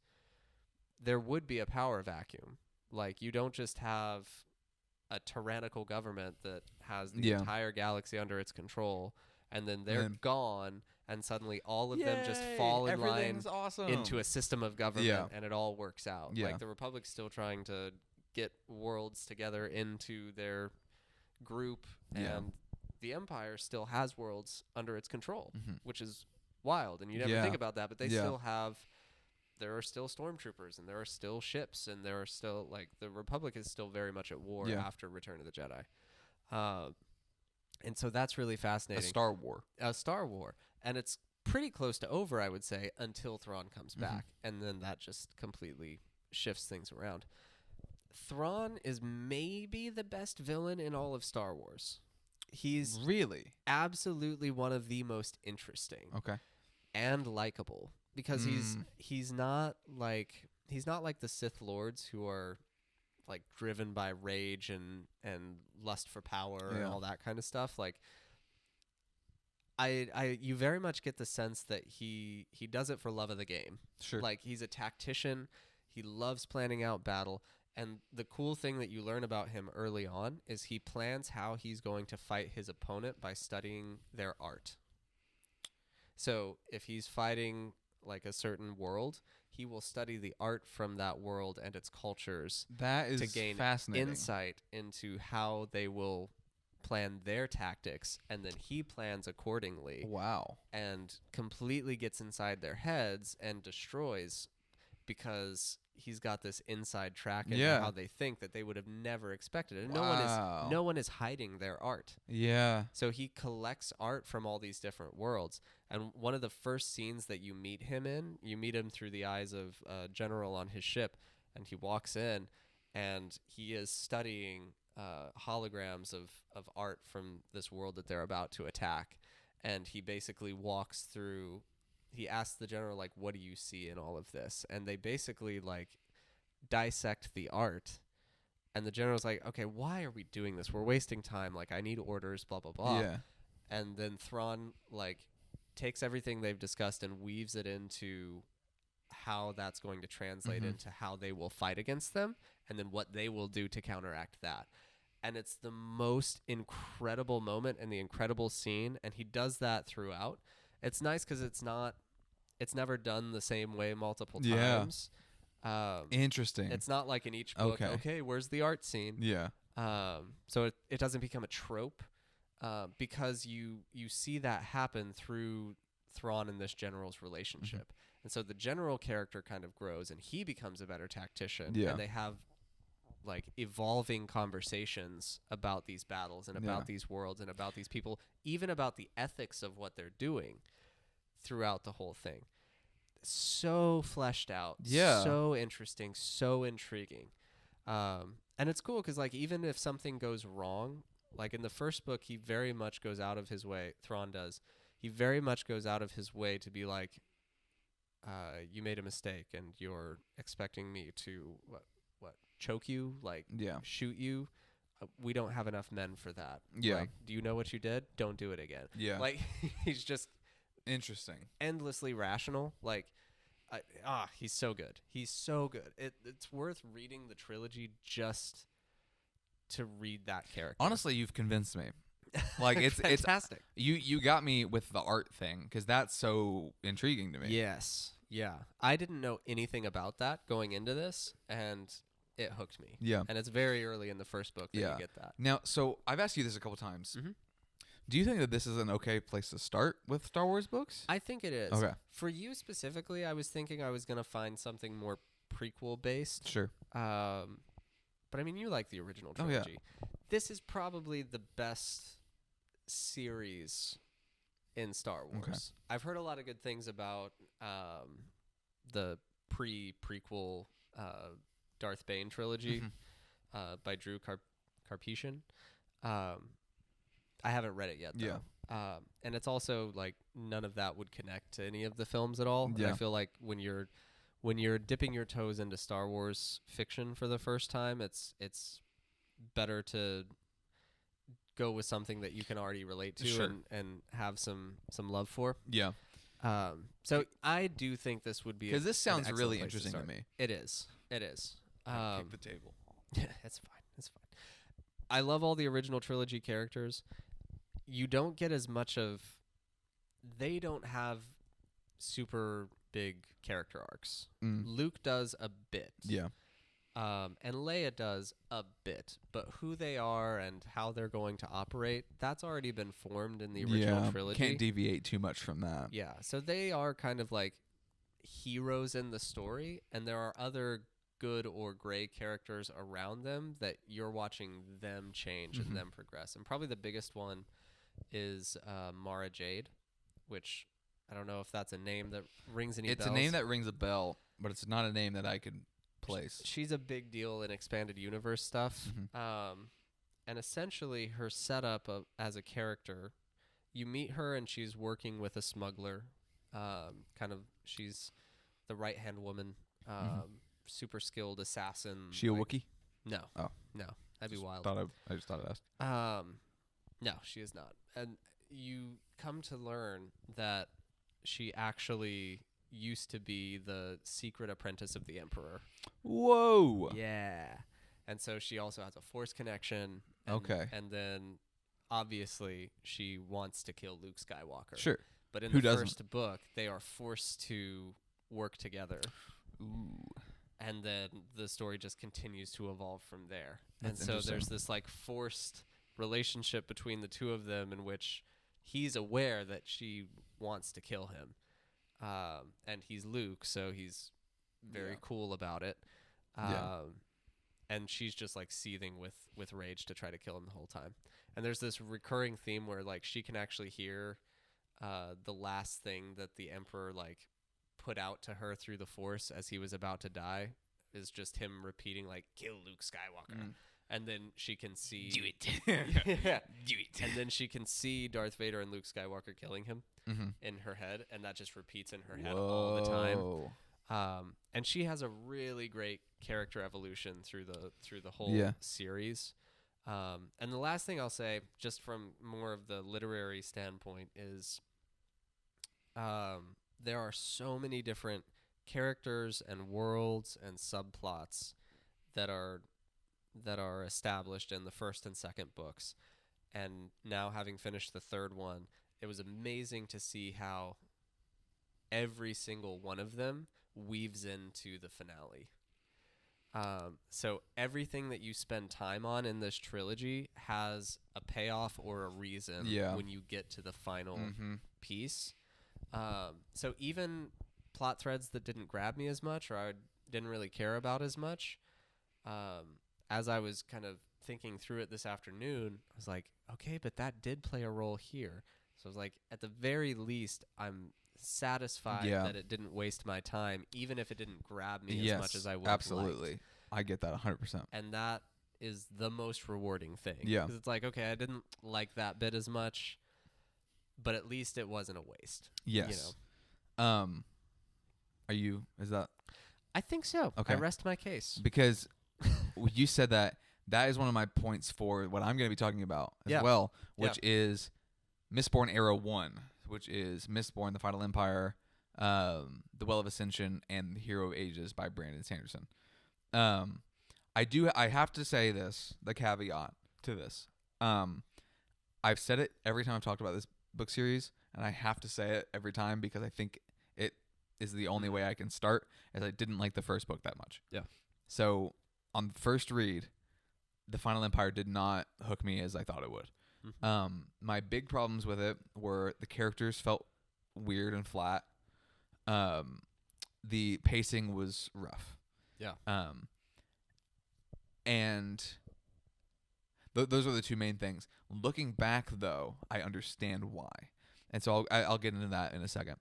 Speaker 2: there would be a power vacuum. Like, you don't just have a tyrannical government that has the entire galaxy under its control, and then they're gone, and suddenly all of them just fall in line into a system of government, and it all works out. Like, the Republic's still trying to get worlds together into their group, and the Empire still has worlds under its control, which is wild, and you never think about that, but they still have... There are still stormtroopers, and there are still ships, and there are still, like, the Republic is still very much at war after Return of the Jedi. And so that's really fascinating.
Speaker 1: A Star War.
Speaker 2: A Star War. And it's pretty close to over, I would say, until Thrawn comes back. And then that just completely shifts things around. Thrawn is maybe the best villain in all of Star Wars. He's
Speaker 1: really
Speaker 2: absolutely one of the most interesting.
Speaker 1: Okay.
Speaker 2: And likable. Because he's not like the Sith Lords who are like driven by rage and lust for power and all that kind of stuff. Like you very much get the sense that he does it for love of the game.
Speaker 1: Sure.
Speaker 2: Like, he's a tactician. He loves planning out battle. And the cool thing that you learn about him early on is he plans how he's going to fight his opponent by studying their art. So if he's fighting like a certain world, he will study the art from that world and its cultures.
Speaker 1: That is
Speaker 2: to gain
Speaker 1: fascinating
Speaker 2: insight into how they will plan their tactics, and then he plans accordingly.
Speaker 1: Wow.
Speaker 2: And completely gets inside their heads and destroys, because he's got this inside track into how they think that they would have never expected it. And no one is hiding their art.
Speaker 1: Yeah.
Speaker 2: So he collects art from all these different worlds. And one of the first scenes that you meet him in, you meet him through the eyes of a general on his ship, and he walks in, and he is studying holograms of art from this world that they're about to attack. And he basically walks through... He asks the general, like, what do you see in all of this? And they basically, like, dissect the art. And the general's like, okay, why are we doing this? We're wasting time. Like, I need orders, blah, blah, blah.
Speaker 1: Yeah.
Speaker 2: And then Thrawn, like, takes everything they've discussed and weaves it into how that's going to translate into how they will fight against them, and then what they will do to counteract that. And it's the most incredible moment and the incredible scene, and he does that throughout. It's nice because it's never done the same way multiple times.
Speaker 1: Interesting.
Speaker 2: It's not like in each book, okay, where's the art scene?
Speaker 1: Yeah.
Speaker 2: So it doesn't become a trope, because you see that happen through Thrawn and this general's relationship. And so the general character kind of grows, and he becomes a better tactician.
Speaker 1: Yeah.
Speaker 2: And they have like evolving conversations about these battles and about these worlds and about these people, even about the ethics of what they're doing throughout the whole thing. So fleshed out, so interesting, so intriguing. And it's cool because, like, even if something goes wrong, like in the first book, he very much goes out of his way, Thrawn does, he very much goes out of his way to be like, you made a mistake and you're expecting me to, choke you, like, shoot you. We don't have enough men for that.
Speaker 1: Yeah.
Speaker 2: Like, do you know what you did? Don't do it again.
Speaker 1: Yeah.
Speaker 2: Like, he's just
Speaker 1: interesting,
Speaker 2: endlessly rational. Like, he's so good. He's so good. It's worth reading the trilogy just to read that character.
Speaker 1: Honestly, you've convinced me. Like, it's
Speaker 2: fantastic.
Speaker 1: You got me with the art thing because that's so intriguing to me.
Speaker 2: Yes. Yeah. I didn't know anything about that going into this, and it hooked me.
Speaker 1: Yeah.
Speaker 2: And it's very early in the first book that you get that.
Speaker 1: Now, so I've asked you this a couple times.
Speaker 2: Mm-hmm.
Speaker 1: Do you think that this is an okay place to start with Star Wars books?
Speaker 2: I think it is.
Speaker 1: Okay.
Speaker 2: For you specifically, I was thinking I was going to find something more prequel-based.
Speaker 1: Sure.
Speaker 2: But, I mean, you like the original trilogy. This is probably the best series in Star Wars.
Speaker 1: Okay.
Speaker 2: I've heard a lot of good things about the prequel Darth Bane trilogy by Drew Karpyshyn. I haven't read it yet, though.
Speaker 1: Yeah.
Speaker 2: And it's also like none of that would connect to any of the films at all.
Speaker 1: Yeah.
Speaker 2: And I feel like when you're dipping your toes into Star Wars fiction for the first time, it's better to go with something that you can already relate to and have some love for.
Speaker 1: Yeah.
Speaker 2: So I do think this would be
Speaker 1: because this sounds really
Speaker 2: place
Speaker 1: interesting to me.
Speaker 2: It is. It is.
Speaker 1: Kick the table.
Speaker 2: It's fine. It's fine. I love all the original trilogy characters. You don't get as much of. They don't have super big character arcs. Luke does a bit.
Speaker 1: Yeah.
Speaker 2: And Leia does a bit, but who they are and how they're going to operate, that's already been formed in the original trilogy.
Speaker 1: Can't deviate too much from that.
Speaker 2: Yeah, so they are kind of like heroes in the story, and there are other good or gray characters around them that you're watching them change and them progress. And probably the biggest one is Mara Jade, which I don't know if that's a name that rings any bells.
Speaker 1: It's a name that rings a bell, but it's not a name that I could place.
Speaker 2: She's a big deal in expanded universe stuff. And essentially her setup as a character, you meet her and she's working with a smuggler. She's the right-hand woman, super skilled assassin.
Speaker 1: She a Wookiee?
Speaker 2: No.
Speaker 1: Oh.
Speaker 2: No. That'd be wild.
Speaker 1: I just thought I'd ask.
Speaker 2: No, she is not. And you come to learn that she actually used to be the secret apprentice of the Emperor.
Speaker 1: Whoa.
Speaker 2: Yeah. And so she also has a Force connection.
Speaker 1: Okay.
Speaker 2: And then, obviously, she wants to kill Luke Skywalker.
Speaker 1: Sure.
Speaker 2: But in
Speaker 1: Who
Speaker 2: the
Speaker 1: doesn't?
Speaker 2: first book, they are forced to work together.
Speaker 1: Ooh.
Speaker 2: And then the story just continues to evolve from there.
Speaker 1: That's
Speaker 2: and so there's this like forced relationship between the two of them in which he's aware that she wants to kill him. And he's Luke, so he's very cool about it. And she's just like seething with rage to try to kill him the whole time. And there's this recurring theme where like she can actually hear the last thing that the Emperor like put out to her through the Force as he was about to die is just him repeating like kill Luke Skywalker. And then she can see
Speaker 1: Do it.
Speaker 2: yeah.
Speaker 1: Do it.
Speaker 2: And then she can see Darth Vader and Luke Skywalker killing him in her head, and that just repeats in her head all the time. And she has a really great character evolution through the whole series. And the last thing I'll say, just from more of the literary standpoint, is there are so many different characters and worlds and subplots that are established in the first and second books. And now, having finished the third one, it was amazing to see how every single one of them weaves into the finale. So everything that you spend time on in this trilogy has a payoff or a reason when you get to the final piece. So even plot threads that didn't grab me as much, or I didn't really care about as much, as I was kind of thinking through it this afternoon, I was like, okay, but that did play a role here. So I was like, at the very least, I'm satisfied that it didn't waste my time, even if it didn't grab me as much as I would have
Speaker 1: absolutely.
Speaker 2: liked.
Speaker 1: I get that 100%.
Speaker 2: And that is the most rewarding thing.
Speaker 1: Yeah.
Speaker 2: Because it's like, okay, I didn't like that bit as much, but at least it wasn't a waste.
Speaker 1: Yes.
Speaker 2: You know?
Speaker 1: Is that?
Speaker 2: I think so.
Speaker 1: Okay.
Speaker 2: I rest my case.
Speaker 1: Because you said that is one of my points for what I'm going to be talking about as well, which is Mistborn Era 1, which is Mistborn, The Final Empire, The Well of Ascension, and The Hero of Ages by Brandon Sanderson. I have to say this, the caveat to this. I've said it every time I've talked about this book series, and I have to say it every time because I think it is the only way I can start, as I didn't like the first book that much.
Speaker 2: Yeah.
Speaker 1: So on the first read, The Final Empire did not hook me as I thought it would. Mm-hmm. My big problems with it were the characters felt weird and flat. The pacing was rough.
Speaker 2: Yeah.
Speaker 1: And those are the two main things. Looking back, though, I understand why. And so I'll get into that in a second.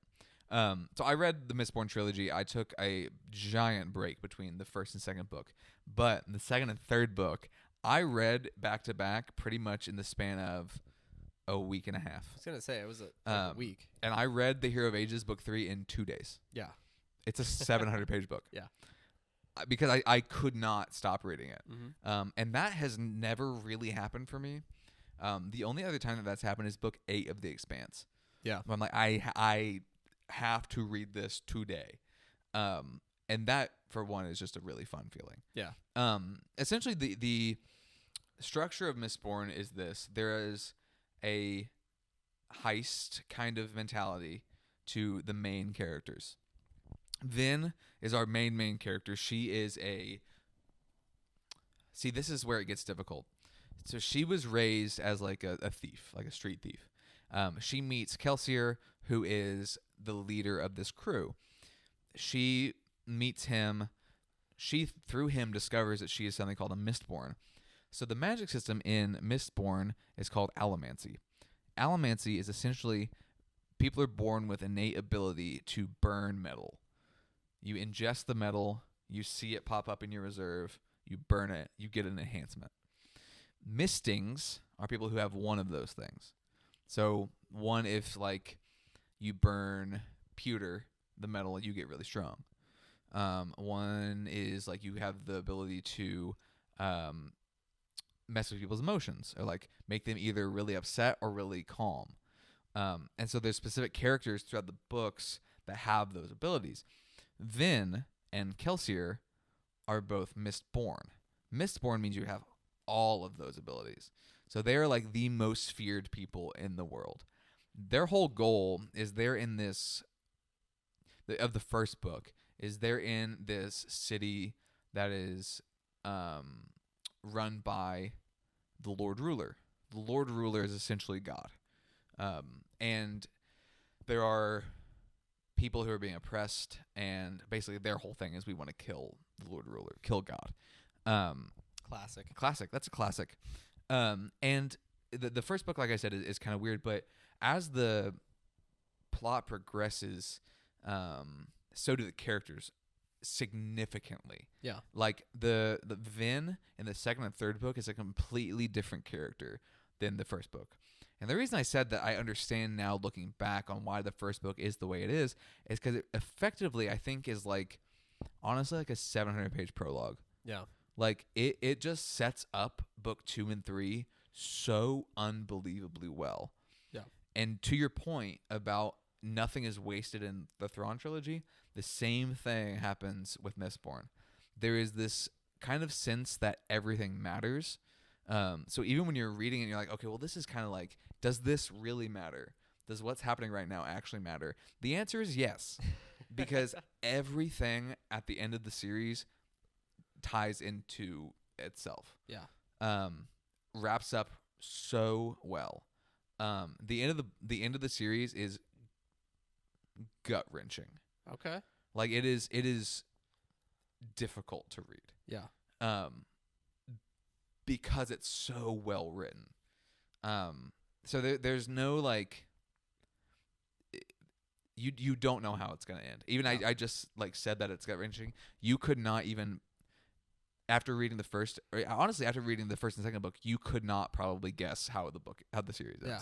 Speaker 1: So I read the Mistborn trilogy. I took a giant break between the first and second book. But the second and third book, I read back-to-back pretty much in the span of a week and a half.
Speaker 2: I was going to say, it was a week.
Speaker 1: And I read The Hero of Ages, book 3, in 2 days.
Speaker 2: Yeah.
Speaker 1: It's a 700-page book.
Speaker 2: Yeah.
Speaker 1: Because I could not stop reading it.
Speaker 2: Mm-hmm.
Speaker 1: And that has never really happened for me. The only other time that's happened is book 8 of The Expanse.
Speaker 2: Yeah.
Speaker 1: I'm like, I have to read this today. And that, for one, is just a really fun feeling.
Speaker 2: Yeah.
Speaker 1: Essentially, the structure of Mistborn is this. There is a heist kind of mentality to the main characters. Vin is our main character. She is See, this is where it gets difficult. So she was raised as like a thief, like a street thief. She meets Kelsier, who is the leader of this crew. She meets him. She, through him, discovers that she is something called a Mistborn. So the magic system in Mistborn is called allomancy. Allomancy is essentially people are born with innate ability to burn metal. You ingest the metal, you see it pop up in your reserve, you burn it, you get an enhancement. Mistings are people who have one of those things. So one, if like you burn pewter, the metal, you get really strong. One is like you have the ability to mess with people's emotions, or like make them either really upset or really calm. And so there's specific characters throughout the books that have those abilities. Vin and Kelsier are both Mistborn. Mistborn means you have all of those abilities. So they're like the most feared people in the world. Their whole goal is they're in this, of the first book, is they're in this city that is run by the Lord Ruler. The Lord Ruler is essentially God. And there are people who are being oppressed, and basically their whole thing is we want to kill the Lord Ruler, kill God.
Speaker 2: Classic.
Speaker 1: That's a classic. And the first book, like I said, is kind of weird, but as the plot progresses, so do the characters significantly.
Speaker 2: Yeah.
Speaker 1: Like the Vin in the second and third book is a completely different character than the first book. And the reason I said that I understand now, looking back, on why the first book is the way it is because it effectively, I think, is like, honestly, like a 700-page prologue.
Speaker 2: Yeah.
Speaker 1: Like, it just sets up book 2 and 3 so unbelievably well.
Speaker 2: Yeah.
Speaker 1: And to your point about nothing is wasted in the Thrawn trilogy, the same thing happens with Mistborn. There is this kind of sense that everything matters. So even when you're reading it, you're like, okay, well, this is kind of like, does this really matter? Does what's happening right now actually matter? The answer is yes, because everything at the end of the series ties into itself.
Speaker 2: Yeah.
Speaker 1: Wraps up so well. The end of the series is gut wrenching.
Speaker 2: Okay.
Speaker 1: Like it is difficult to read.
Speaker 2: Yeah.
Speaker 1: Because it's so well written. So there's no like you don't know how it's gonna end. Even I just like said that it's gut wrenching. You could not even after reading the first and second book, you could not probably guess how the series ends.
Speaker 2: Yeah.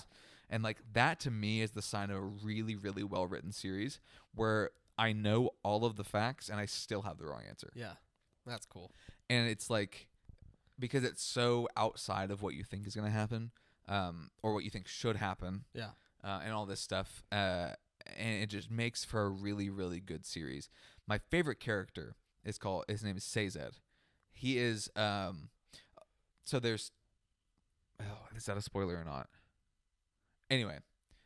Speaker 1: And like that to me is the sign of a really, really well written series where I know all of the facts and I still have the wrong answer.
Speaker 2: Yeah. That's cool.
Speaker 1: And it's like because it's so outside of what you think is gonna happen, or what you think should happen.
Speaker 2: Yeah.
Speaker 1: And all this stuff. And it just makes for a really, really good series. My favorite character his name is Sazed. He is, so there's, is that a spoiler or not? Anyway,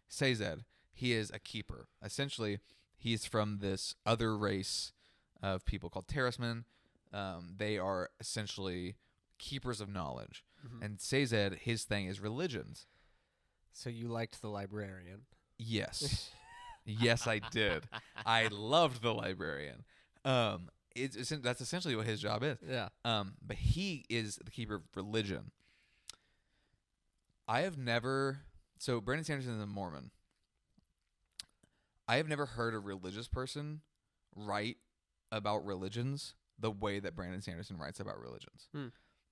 Speaker 1: Sazed, he is a keeper. Essentially, he's from this other race of people called Terracemen. They are essentially keepers of knowledge. Mm-hmm. And Sazed, his thing is religions.
Speaker 2: So you liked the librarian?
Speaker 1: Yes. Yes, I did. I loved the librarian. That's essentially what his job is.
Speaker 2: Yeah.
Speaker 1: But he is the keeper of religion. So Brandon Sanderson is a Mormon. I have never heard a religious person write about religions the way that Brandon Sanderson writes about religions.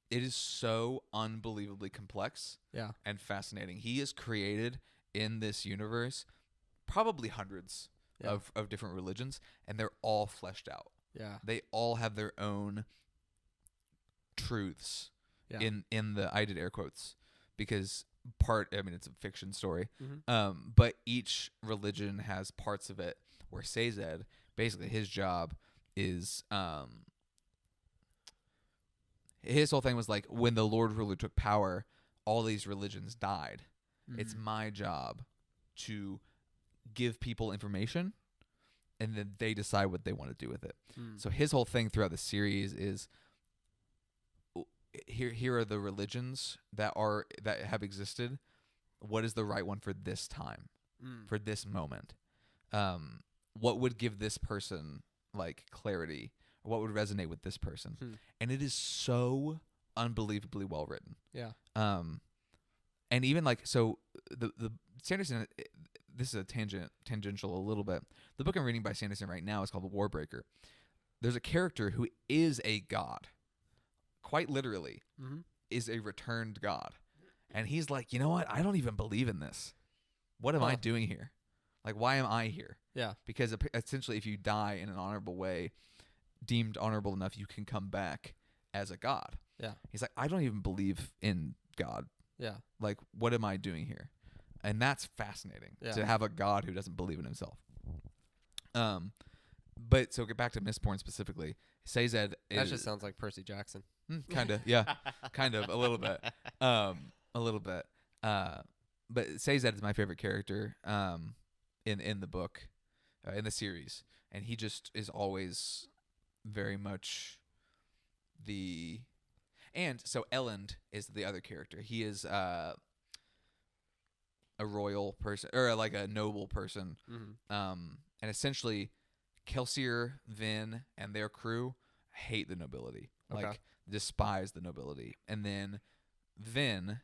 Speaker 1: It is so unbelievably complex and fascinating. He has created in this universe probably hundreds of different religions, and they're all fleshed out.
Speaker 2: Yeah.
Speaker 1: They all have their own truths in the, I did air quotes, because it's a fiction story.
Speaker 2: Mm-hmm.
Speaker 1: But each religion has parts of it where Sazed, basically his job is, his whole thing was like, when the Lord Ruler took power, all these religions died. Mm-hmm. It's my job to give people information, and then they decide what they want to do with it. So his whole thing throughout the series is, here are the religions that have existed. What is the right one for this time, for this moment? What would give this person like clarity? What would resonate with this person? And it is so unbelievably well written.
Speaker 2: Yeah.
Speaker 1: And even like, so the Sanderson, this is a tangential a little bit. The book I'm reading by Sanderson right now is called The Warbreaker. There's a character who is a god, quite literally, is a returned god. And he's like, you know what? I don't even believe in this. What am I doing here? Like, why am I here?
Speaker 2: Yeah.
Speaker 1: Because essentially, if you die in an honorable way, deemed honorable enough, you can come back as a god.
Speaker 2: Yeah.
Speaker 1: He's like, I don't even believe in God.
Speaker 2: Yeah.
Speaker 1: Like, what am I doing here? And that's fascinating to have a god who doesn't believe in himself. But so get back to Mistborn specifically. Sazed
Speaker 2: that just sounds like Percy Jackson.
Speaker 1: Kind of, yeah, kind of a little bit, But Sazed is my favorite character in the book, in the series, and he just is always very much the. And so Elend is the other character. He is a royal person, or like a noble person, and essentially Kelsier, Vin, and their crew hate the nobility, like despise the nobility. And then Vin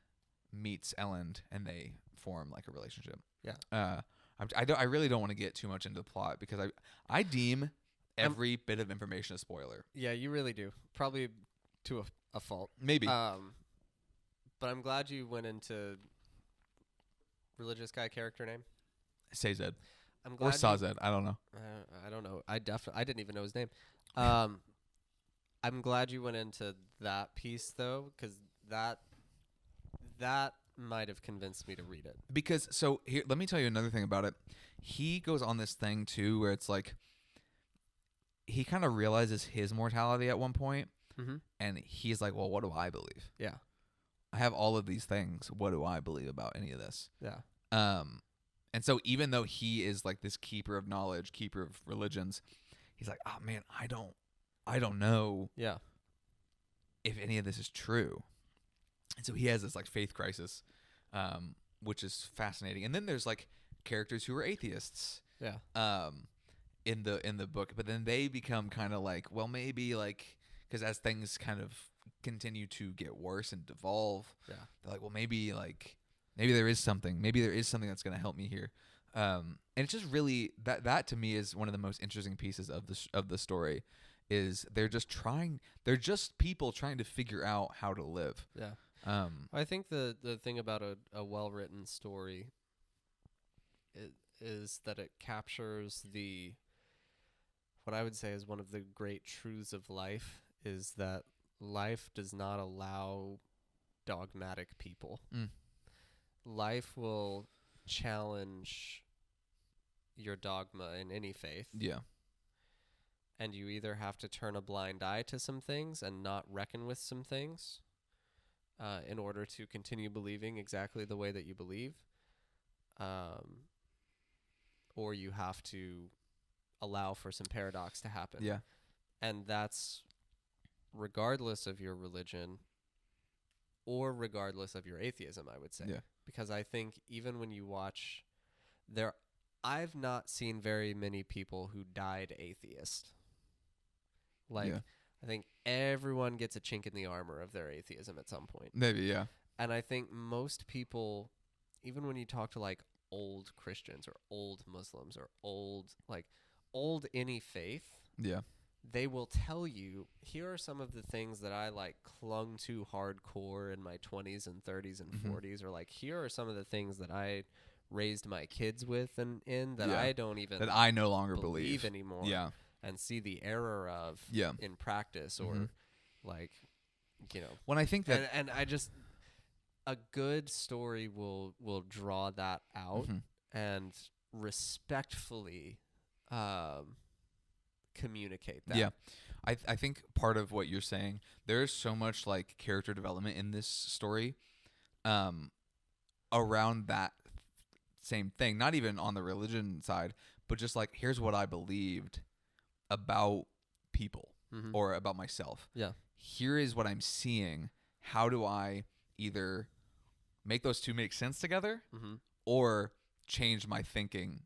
Speaker 1: meets Elend, and they form like a relationship.
Speaker 2: Yeah.
Speaker 1: I really don't want to get too much into the plot because I deem every bit of information a spoiler.
Speaker 2: Yeah, you really do. Probably to a fault.
Speaker 1: Maybe.
Speaker 2: But I'm glad you went into religious guy character name.
Speaker 1: Sazed.
Speaker 2: I'm glad.
Speaker 1: Or Sazed. I don't know.
Speaker 2: I don't know. I didn't even know his name. I'm glad you went into that piece though, because that might have convinced me to read it.
Speaker 1: Because so here, let me tell you another thing about it. He goes on this thing too, where it's like he kind of realizes his mortality at one point, and he's like, "Well, what do I believe?
Speaker 2: Yeah,
Speaker 1: I have all of these things. What do I believe about any of this?"
Speaker 2: Yeah.
Speaker 1: And so even though he is like this keeper of knowledge, keeper of religions, he's like, "Oh man, I don't know.
Speaker 2: Yeah.
Speaker 1: If any of this is true." And so he has this like faith crisis, which is fascinating. And then there's like characters who are atheists,
Speaker 2: Yeah.
Speaker 1: In the book, but then they become kind of like, well, maybe like, because as things kind of continue to get worse and devolve,
Speaker 2: Yeah.
Speaker 1: they're like, well, maybe there is something that's going to help me here. And it's just really that to me is one of the most interesting pieces of the story, is they're just people trying to figure out how to live.
Speaker 2: Yeah. I think the thing about a well-written story is that it captures what I would say is one of the great truths of life, is that life does not allow dogmatic people. Life will challenge your dogma in any faith.
Speaker 1: Yeah.
Speaker 2: And you either have to turn a blind eye to some things and not reckon with some things in order to continue believing exactly the way that you believe, or you have to allow for some paradox to happen.
Speaker 1: Yeah.
Speaker 2: And that's regardless of your religion or regardless of your atheism, I would say.
Speaker 1: Yeah.
Speaker 2: Because I think even when you watch I've not seen very many people who died atheist. Like,
Speaker 1: Yeah.
Speaker 2: I think everyone gets a chink in the armor of their atheism at some point.
Speaker 1: Maybe, yeah.
Speaker 2: And I think most people, even when you talk to like old Christians or old Muslims or old any faith,
Speaker 1: Yeah.
Speaker 2: they will tell you, here are some of the things that I like clung to hardcore in my 20s and 30s and 40s, or like, here are some of the things that I raised my kids with and in that I don't even
Speaker 1: that I no longer believe
Speaker 2: anymore.
Speaker 1: Yeah.
Speaker 2: And see the error of in practice, or like, you know.
Speaker 1: When I think that
Speaker 2: and I just, a good story will draw that out and respectfully communicate that.
Speaker 1: Yeah. I think part of what you're saying, there's so much like character development in this story around that same thing, not even on the religion side, but just like, here's what I believed about people or about myself.
Speaker 2: Yeah.
Speaker 1: Here is what I'm seeing. How do I either make those two make sense together or change my thinking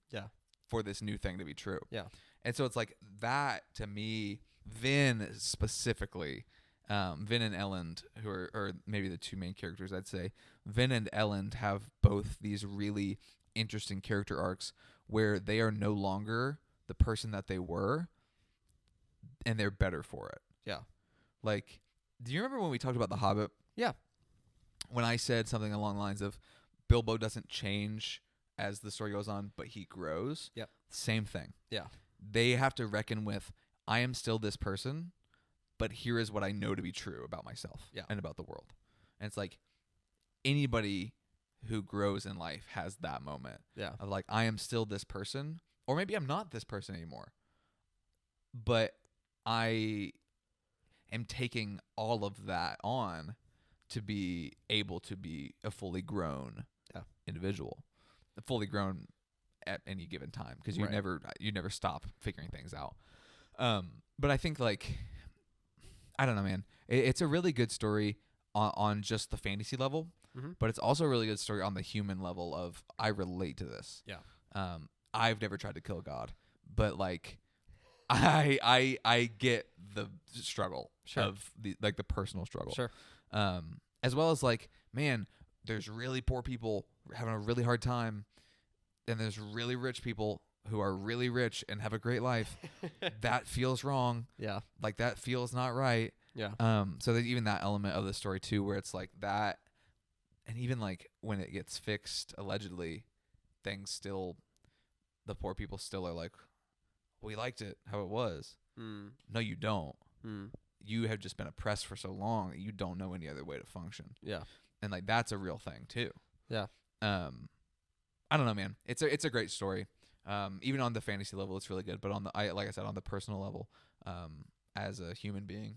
Speaker 1: for this new thing to be true?
Speaker 2: Yeah.
Speaker 1: And so it's like that to me, Vin specifically, Vin and Elend, who are or maybe the two main characters, I'd say. Vin and Elend have both these really interesting character arcs where they are no longer the person that they were, and they're better for it.
Speaker 2: Yeah.
Speaker 1: Like, do you remember when we talked about The Hobbit?
Speaker 2: Yeah.
Speaker 1: When I said something along the lines of Bilbo doesn't change as the story goes on, but he grows?
Speaker 2: Yep.
Speaker 1: Same thing.
Speaker 2: Yeah.
Speaker 1: They have to reckon with, I am still this person, but here is what I know to be true about myself and about the world. And it's like, anybody who grows in life has that moment of like, I am still this person, or maybe I'm not this person anymore, but I am taking all of that on to be able to be a fully grown individual, fully grown at any given time, because you never stop figuring things out. But I think, like, I don't know, man. It's a really good story on just the fantasy level, but it's also a really good story on the human level of, I relate to this.
Speaker 2: Yeah.
Speaker 1: I've never tried to kill God, but like, I get the struggle of the personal struggle.
Speaker 2: Sure.
Speaker 1: As well as like, man, there's really poor people having a really hard time, and there's really rich people who are really rich and have a great life. That feels wrong.
Speaker 2: Yeah.
Speaker 1: Like, that feels not right.
Speaker 2: Yeah.
Speaker 1: So there's even that element of the story too, where it's like that, and even like when it gets fixed, allegedly, things still, the poor people still are like, we liked it how it was. No, you don't. You have just been oppressed for so long that you don't know any other way to function. Yeah. And like, that's a real thing too. Yeah. I don't know, man. It's a great story. Even on the fantasy level, it's really good. But on the, like I said, on the personal level, as a human being,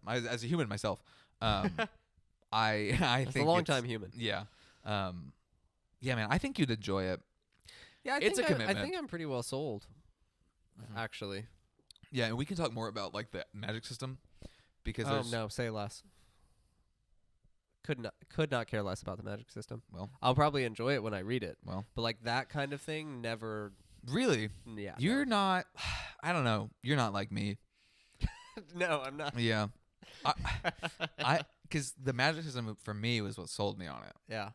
Speaker 1: as a human myself, I think
Speaker 2: a long time human.
Speaker 1: Yeah. Yeah, man. I think you'd enjoy it.
Speaker 2: Yeah,
Speaker 1: it's a commitment.
Speaker 2: I think I'm pretty well sold, actually.
Speaker 1: Yeah, and we can talk more about like the magic system, because
Speaker 2: no, say less. Could not care less about the magic system.
Speaker 1: Well,
Speaker 2: I'll probably enjoy it when I read it.
Speaker 1: Well,
Speaker 2: but like that kind of thing never
Speaker 1: Really?
Speaker 2: Yeah.
Speaker 1: You're not. I don't know. You're not like me.
Speaker 2: No, I'm not.
Speaker 1: Yeah. Because the magic system for me was what sold me on it.
Speaker 2: Yeah.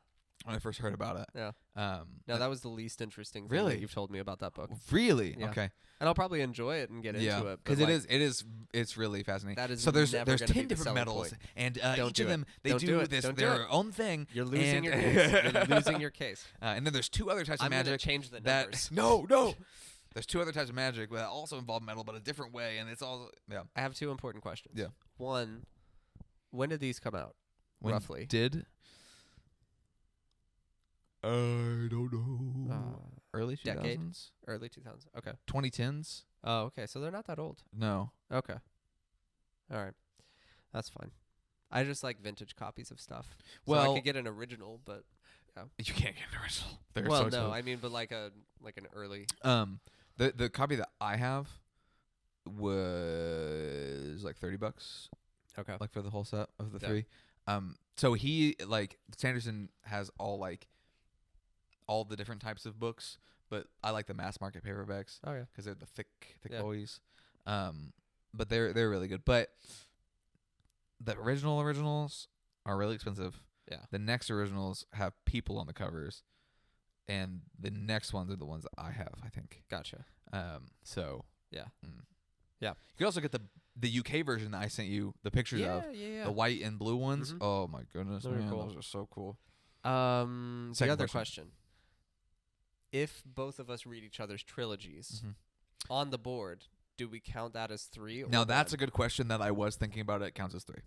Speaker 1: When I first heard about it.
Speaker 2: Yeah. No, that was the least interesting thing
Speaker 1: Really?
Speaker 2: that you've told me about that book.
Speaker 1: Really?
Speaker 2: Yeah.
Speaker 1: Okay.
Speaker 2: And I'll probably enjoy it and get into it.
Speaker 1: Because it's really fascinating.
Speaker 2: That is
Speaker 1: so there's
Speaker 2: never
Speaker 1: 10
Speaker 2: be the
Speaker 1: different
Speaker 2: selling
Speaker 1: metals,
Speaker 2: point.
Speaker 1: and
Speaker 2: Don't
Speaker 1: each
Speaker 2: do
Speaker 1: of
Speaker 2: it.
Speaker 1: them they
Speaker 2: Don't do it.
Speaker 1: this
Speaker 2: Don't do
Speaker 1: their
Speaker 2: it.
Speaker 1: own thing.
Speaker 2: You're losing
Speaker 1: and
Speaker 2: your case. You're losing your case.
Speaker 1: And then there's two other types of
Speaker 2: I'm gonna
Speaker 1: magic.
Speaker 2: change the
Speaker 1: that
Speaker 2: numbers.
Speaker 1: no. There's two other types of magic that also involve metal, but a different way, and it's all
Speaker 2: I have two important questions.
Speaker 1: Yeah.
Speaker 2: One, when did these come out? Roughly.
Speaker 1: Did I don't know. Early 2000s?
Speaker 2: Decade? Early 2000s. Okay.
Speaker 1: 2010s?
Speaker 2: Oh, okay. So they're not that old.
Speaker 1: No.
Speaker 2: Okay. All right. That's fine. I just like vintage copies of stuff. So I
Speaker 1: Well,
Speaker 2: could get an original, but
Speaker 1: you can't get an original. They're
Speaker 2: well,
Speaker 1: so
Speaker 2: no,
Speaker 1: expensive.
Speaker 2: I mean, but like an early.
Speaker 1: The copy that I have was like $30,
Speaker 2: Okay.
Speaker 1: like for the whole set of the
Speaker 2: Yeah.
Speaker 1: three. So he Sanderson has all the different types of books, but I like the mass market paperbacks
Speaker 2: Oh yeah.
Speaker 1: because they're the thick
Speaker 2: Yeah.
Speaker 1: boys. But they're really good. But the originals are really expensive.
Speaker 2: Yeah.
Speaker 1: The next originals have people on the covers, and the next ones are the ones that I have, I think.
Speaker 2: Gotcha.
Speaker 1: So
Speaker 2: Yeah.
Speaker 1: You could also get the UK version that I sent you the pictures of.
Speaker 2: Yeah.
Speaker 1: The white and blue ones.
Speaker 2: Mhm.
Speaker 1: Oh my goodness,
Speaker 2: Those are
Speaker 1: man,
Speaker 2: cool.
Speaker 1: those are so cool.
Speaker 2: The
Speaker 1: Second
Speaker 2: other
Speaker 1: question.
Speaker 2: question. If both of us read each other's trilogies
Speaker 1: Mhm.
Speaker 2: on the board, do we count that as 3? Or
Speaker 1: Now that's a
Speaker 2: one?
Speaker 1: good question that I was thinking about. It counts as 3.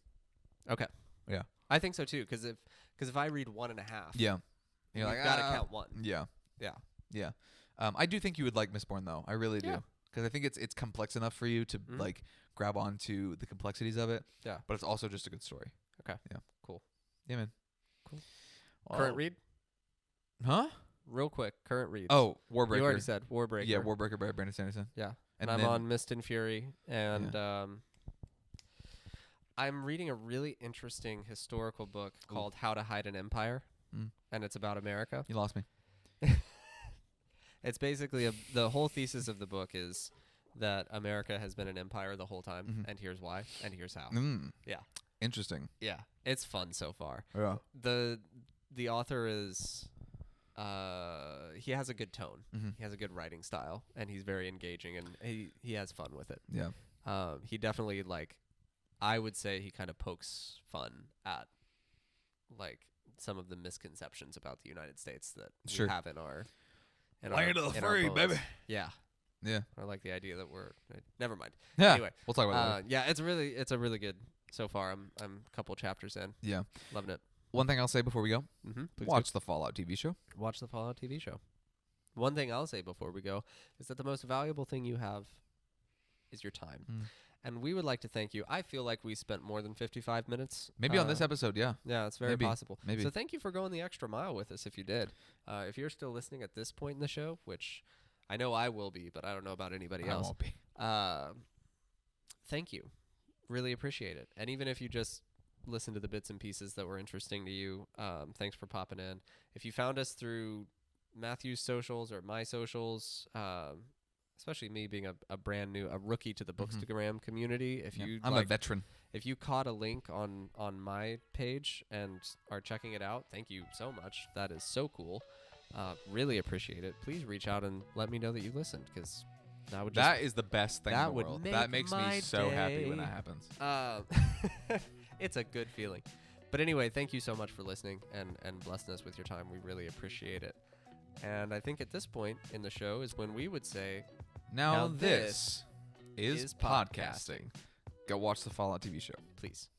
Speaker 2: Okay.
Speaker 1: Yeah.
Speaker 2: I think so too, because if I read 1.5,
Speaker 1: Yeah. You're
Speaker 2: you've
Speaker 1: like,
Speaker 2: got to count 1.
Speaker 1: Yeah.
Speaker 2: Yeah.
Speaker 1: Yeah. I do think you would like Mistborn though. I really
Speaker 2: Yeah.
Speaker 1: do. Because I think it's complex enough for you to
Speaker 2: Mhm.
Speaker 1: grab onto the complexities of it.
Speaker 2: Yeah.
Speaker 1: But it's also just a good story.
Speaker 2: Okay.
Speaker 1: Yeah.
Speaker 2: Cool.
Speaker 1: Yeah, man.
Speaker 2: Cool.
Speaker 1: Well,
Speaker 2: Current read?
Speaker 1: Huh?
Speaker 2: Real quick. Current read.
Speaker 1: Oh, Warbreaker.
Speaker 2: You already said Warbreaker.
Speaker 1: Yeah, Warbreaker by Brandon Sanderson.
Speaker 2: Yeah.
Speaker 1: And
Speaker 2: I'm
Speaker 1: then-
Speaker 2: on Mist and Fury, and I'm reading a really interesting historical book called How to Hide an Empire, and it's about America.
Speaker 1: You lost me.
Speaker 2: It's basically the whole thesis of the book is that America has been an empire the whole time,
Speaker 1: Mhm.
Speaker 2: and here's why, and here's how. Yeah.
Speaker 1: Interesting.
Speaker 2: Yeah. It's fun so far.
Speaker 1: Yeah.
Speaker 2: The author is he has a good tone.
Speaker 1: Mhm.
Speaker 2: He has a good writing style, and he's very engaging, and he has fun with it.
Speaker 1: Yeah.
Speaker 2: He definitely I would say he kind of pokes fun at some of the misconceptions about the United States that
Speaker 1: Sure.
Speaker 2: we have in our
Speaker 1: Land of the
Speaker 2: in our
Speaker 1: free,
Speaker 2: bones.
Speaker 1: baby.
Speaker 2: Yeah.
Speaker 1: Yeah.
Speaker 2: I like the idea that we're never mind.
Speaker 1: Yeah.
Speaker 2: Anyway,
Speaker 1: We'll talk about that later.
Speaker 2: yeah, it's a really good so far. I'm a couple chapters in.
Speaker 1: Yeah.
Speaker 2: Loving it.
Speaker 1: One thing I'll say before we go,
Speaker 2: Mm-hmm.
Speaker 1: watch the Fallout TV show.
Speaker 2: Watch the Fallout TV show. One thing I'll say before we go is that the most valuable thing you have is your time. And we would like to thank you. I feel like we spent more than 55 minutes.
Speaker 1: Maybe on this episode, yeah.
Speaker 2: Yeah, it's very
Speaker 1: Maybe.
Speaker 2: possible.
Speaker 1: Maybe.
Speaker 2: So thank you for going the extra mile with us if you did. If you're still listening at this point in the show, which I know I will be, but I don't know about anybody
Speaker 1: I
Speaker 2: else.
Speaker 1: won't be.
Speaker 2: Thank you. Really appreciate it. And even if you just listen to the bits and pieces that were interesting to you, thanks for popping in. If you found us through Matthew's socials or my socials, especially me being a rookie to the Bookstagram community, if you
Speaker 1: I'm a veteran.
Speaker 2: if you caught a link on my page and are checking it out, thank you so much. That is so cool. Really appreciate it. Please reach out and let me know that you listened, because
Speaker 1: That is the best thing in
Speaker 2: that
Speaker 1: the
Speaker 2: would
Speaker 1: world.
Speaker 2: make
Speaker 1: That makes
Speaker 2: my
Speaker 1: me so happy when
Speaker 2: day.
Speaker 1: that happens.
Speaker 2: It's a good feeling. But anyway, thank you so much for listening and blessing us with your time. We really appreciate it. And I think at this point in the show is when we would say,
Speaker 1: Now
Speaker 2: Now
Speaker 1: this is
Speaker 2: is
Speaker 1: podcasting. Go watch the Fallout TV show.
Speaker 2: please.